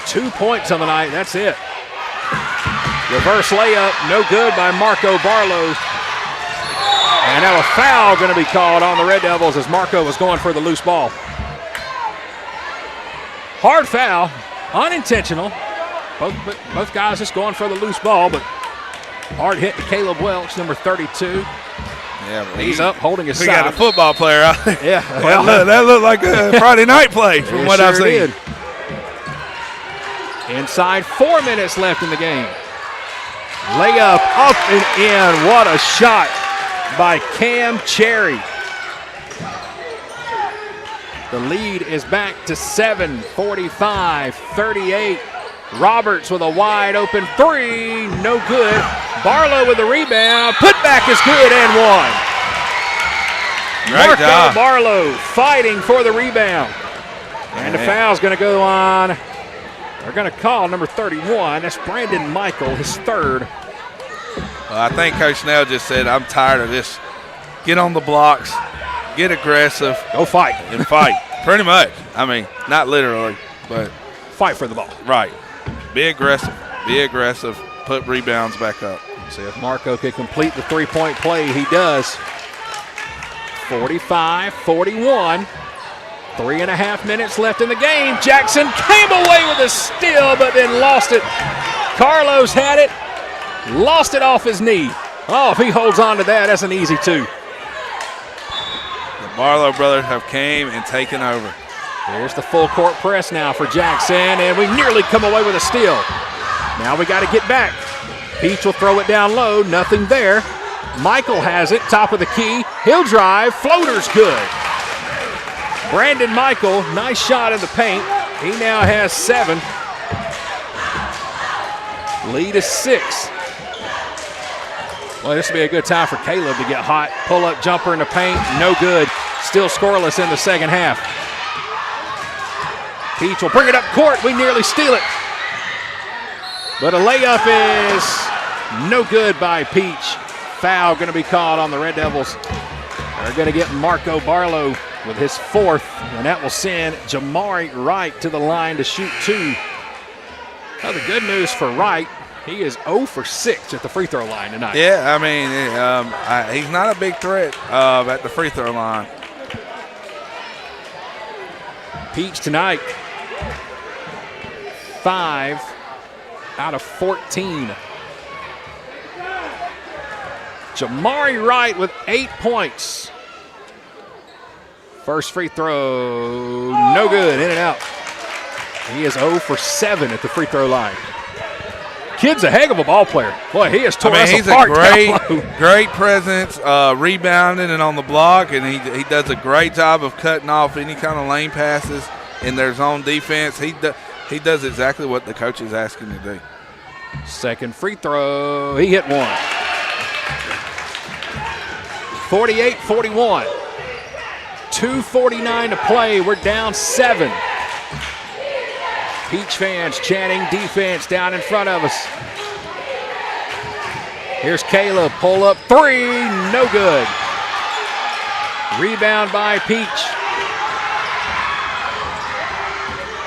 2 points on the night, that's it. Reverse layup, no good by Marco Barlow. And now a foul going to be called on the Red Devils as Marco was going for the loose ball. Hard foul, unintentional. Both guys just going for the loose ball, but hard hit to Caleb Welch, number 32. Yeah, He's up holding his we side. got a football player out there. Yeah, well, that looked like a Friday night play from it what I've sure seen. did. Inside 4 minutes left in the game. Layup up and in. What a shot by Cam Cherry. The lead is back to 7, 45-38. Roberts with a wide open 3, no good. Barlow with the rebound, put back is good and one. Great Marco job. Barlow fighting for the rebound. And the foul's going to go on. They're going to call number 31. That's Brandon Michael, his third. Well, I think Coach Snell just said, I'm tired of this. Get on the blocks, get aggressive. Go fight. And fight. Pretty much. I mean, not literally, but. Fight for the ball. Right. Be aggressive. Be aggressive. Put rebounds back up. See if Marco can complete the three-point play. He does. 45-41. 3.5 minutes left in the game. Jackson came away with a steal, but then lost it. Carlos had it. Lost it off his knee. Oh, if he holds on to that, that's an easy 2. The Barlow brothers have came and taken over. Here's the full court press now for Jackson, and we nearly come away with a steal. Now we got to get back. Peach will throw it down low, nothing there. Michael has it, top of the key. He'll drive, floater's good. Brandon Michael, nice shot in the paint. He now has 7. Lead is 6. Well, this will be a good time for Caleb to get hot. Pull-up jumper in the paint, no good. Still scoreless in the second half. Peach will bring it up court. We nearly steal it. But a layup is no good by Peach. Foul going to be called on the Red Devils. They're going to get Marco Barlow with his 4th, and that will send Jamari Wright to the line to shoot 2. Now the good news for Wright, he is 0 for 6 at the free throw line tonight. Yeah, I mean, he's not a big threat at the free throw line. Peach tonight, 5 out of 14. Jamari Wright with 8 points. First free throw, no good, in and out. He is 0 for 7 at the free throw line. Kid's a heck of a ball player. Boy, he has torn us apart. He's a great presence, rebounding and on the block, and he does a great job of cutting off any kind of lane passes in their zone defense. He does exactly what the coach is asking him to do. Second free throw, he hit one. 48-41. 2:49 to play. We're down 7. Peach fans chanting defense down in front of us. Here's Caleb, pull up 3, no good. Rebound by Peach.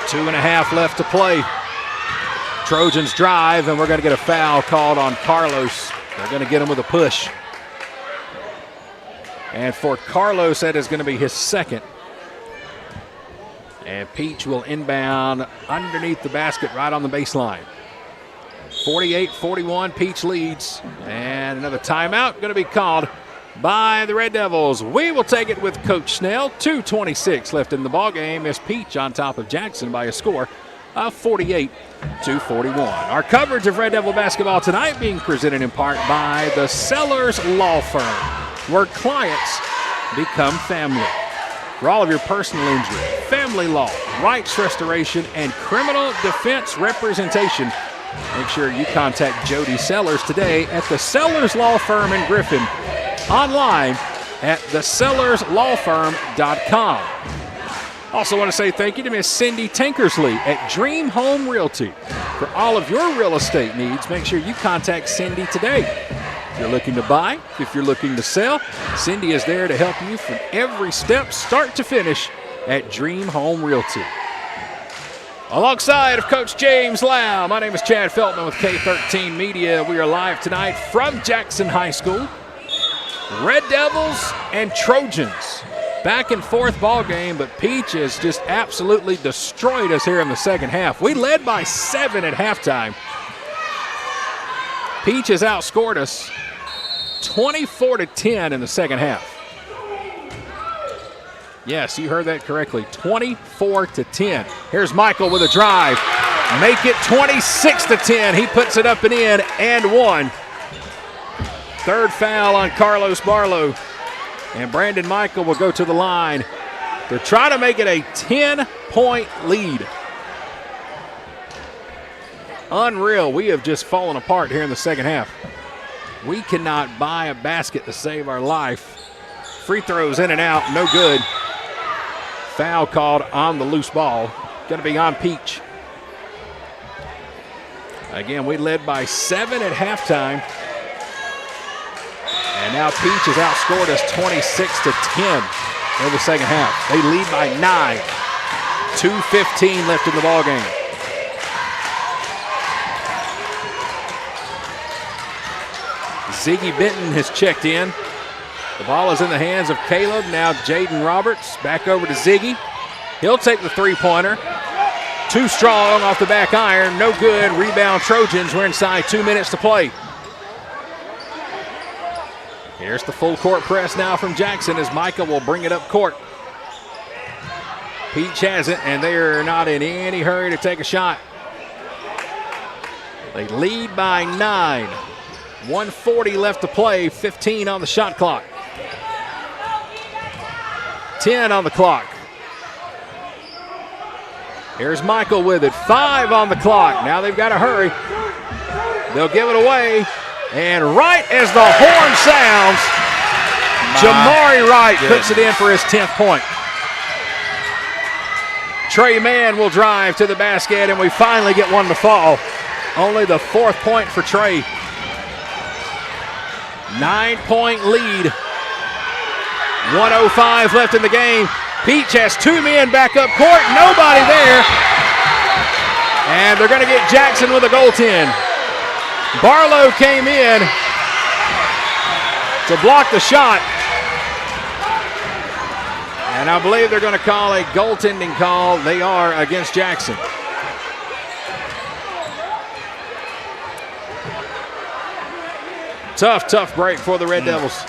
2.5 left to play. Trojans drive, and we're going to get a foul called on Carlos. They're going to get him with a push. And for Carlos, that is going to be his 2nd. And Peach will inbound underneath the basket right on the baseline. 48-41, Peach leads. And another timeout going to be called by the Red Devils. We will take it with Coach Snell. 2:26 left in the ballgame as Peach on top of Jackson by a score of 48-41. Our coverage of Red Devil basketball tonight being presented in part by the Sellers Law Firm, where clients become family. For all of your personal injury, family law, rights restoration, and criminal defense representation, make sure you contact Jody Sellers today at the Sellers Law Firm in Griffin, online at thesellerslawfirm.com. Also want to say thank you to Miss Cindy Tankersley at Dream Home Realty. For all of your real estate needs, make sure you contact Cindy today you're looking to buy, if you're looking to sell, Cindy is there to help you from every step, start to finish, at Dream Home Realty. Alongside of Coach James Lau, my name is Chad Feltman with K13 Media. We are live tonight from Jackson High School. Red Devils and Trojans. Back and forth ball game, but Peach has just absolutely destroyed us here in the second half. We led by 7 at halftime. Peach has outscored us 24-10 in the second half. Yes, you heard that correctly, 24-10. Here's Michael with a drive. Make it 26-10. He puts it up and in and one. Third foul on Carlos Barlow. And Brandon Michael will go to the line to try to make it a 10-point lead. Unreal. We have just fallen apart here in the second half. We cannot buy a basket to save our life. Free throws in and out, no good. Foul called on the loose ball. Going to be on Peach. Again, we led by 7 at halftime. And now Peach has outscored us 26-10 in the second half. They lead by 9. 2:15 left in the ball game. Ziggy Benton has checked in. The ball is in the hands of Caleb. Now Jaden Roberts back over to Ziggy. He'll take the three-pointer. Too strong off the back iron. No good. Rebound Trojans. We're inside 2 minutes to play. Here's the full court press now from Jackson as Micah will bring it up court. Peach has it, and they're not in any hurry to take a shot. They lead by 9. 1:40 left to play, 15 on the shot clock. 10 on the clock. Here's Michael with it, 5 on the clock. Now they've got to hurry. They'll give it away. And right as the horn sounds, Jamari Wright puts it in for his 10th point. Trey Mann will drive to the basket, and we finally get one to fall. Only the 4th point for Trey. 9-point lead. 1:05 left in the game. Peach has 2 men back up court. Nobody there. And they're going to get Jackson with a goaltend. Barlow came in to block the shot. And I believe they're going to call a goaltending call. They are against Jackson. Tough break for the Red Devils.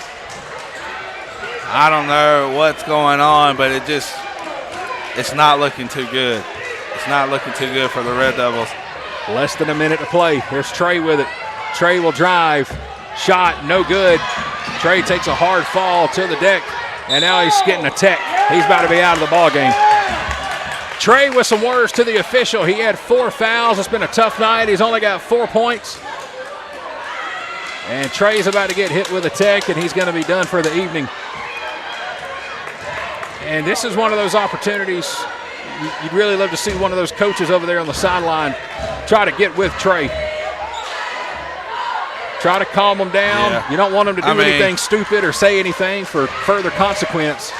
I don't know what's going on, but it's not looking too good. It's not looking too good for the Red Devils. Less than a minute to play. Here's Trey with it. Trey will drive. Shot, no good. Trey takes a hard fall to the deck, and now he's getting a tech. He's about to be out of the ball game. Trey with some words to the official. He had 4 fouls. It's been a tough night. He's only got 4 points. And Trey's about to get hit with a tech, and he's going to be done for the evening. And this is one of those opportunities you'd really love to see one of those coaches over there on the sideline try to get with Trey. Try to calm him down. Yeah. You don't want him to do anything stupid or say anything for further consequence.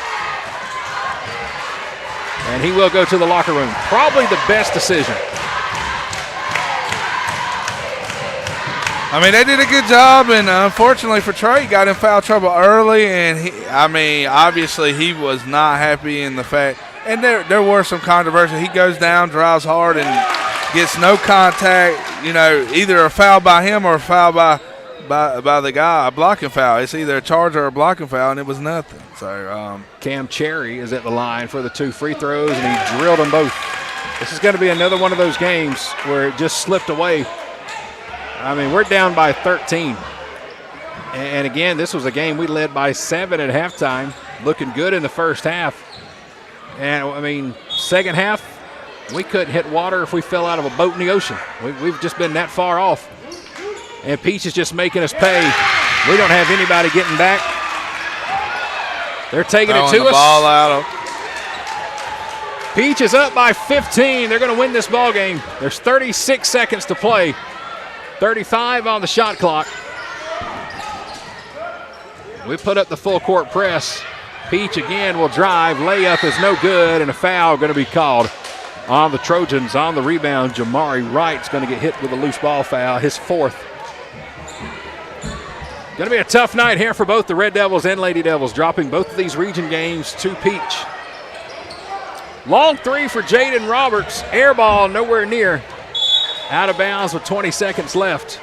And he will go to the locker room. Probably the best decision. I mean, they did a good job, and unfortunately for Trey, he got in foul trouble early, and obviously he was not happy in the fact, and there were some controversy. He goes down, drives hard, and gets no contact, either a foul by him or a foul by the guy, a blocking foul. It's either a charge or a blocking foul, and it was nothing. So Cam Cherry is at the line for the 2 free throws, and he drilled them both. This is going to be another one of those games where it just slipped away. I mean, we're down by 13. And again, this was a game we led by 7 at halftime, looking good in the first half. And, second half, we couldn't hit water if we fell out of a boat in the ocean. We've just been that far off. And Peach is just making us pay. We don't have anybody getting back. They're taking it to us. Ball out. Peach is up by 15. They're going to win this ball game. There's 36 seconds to play. 35 on the shot clock. We put up the full court press. Peach again will drive. Layup is no good, and a foul going to be called on the Trojans. On the rebound, Jamari Wright's going to get hit with a loose ball foul, his fourth. Going to be a tough night here for both the Red Devils and Lady Devils, dropping both of these region games to Peach. Long three for Jaden Roberts. Air ball nowhere near. Out of bounds with 20 seconds left.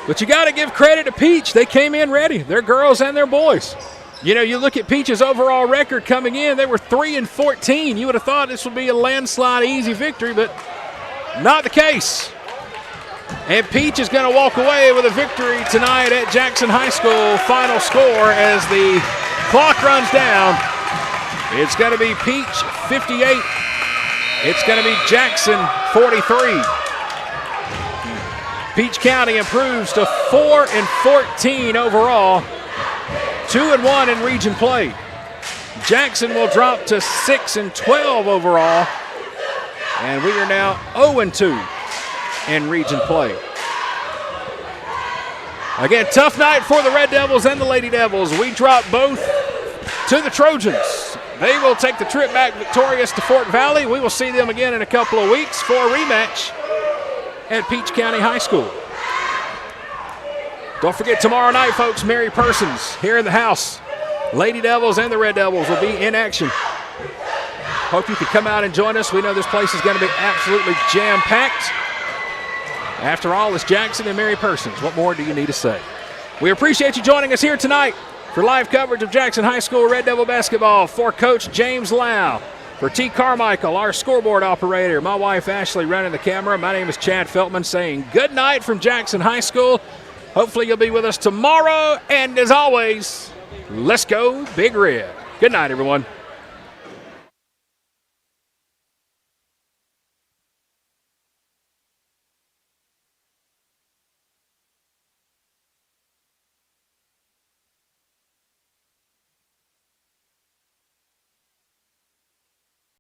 But you got to give credit to Peach. They came in ready, their girls and their boys. You know, you look at Peach's overall record coming in, they were 3-14. You would have thought this would be a landslide, easy victory, but not the case. And Peach is going to walk away with a victory tonight at Jackson High School. Final score as the clock runs down. It's going to be Peach 58. It's going to be Jackson 43. Peach County improves to 4-14 overall. 2-1 in region play. Jackson will drop to 6-12 overall. And we are now 0-2 in region play. Again, tough night for the Red Devils and the Lady Devils. We drop both to the Trojans. They will take the trip back victorious to Fort Valley. We will see them again in a couple of weeks for a rematch at Peach County High School. Don't forget tomorrow night, folks, Mary Persons here in the house. Lady Devils and the Red Devils will be in action. Hope you could come out and join us. We know this place is going to be absolutely jam-packed. After all, it's Jackson and Mary Persons. What more do you need to say? We appreciate you joining us here tonight for live coverage of Jackson High School Red Devil basketball. For Coach James Lau, for T. Carmichael, our scoreboard operator, my wife Ashley running the camera, my name is Chad Feltman saying good night from Jackson High School. Hopefully you'll be with us tomorrow, and as always, let's go Big Red. Good night, everyone.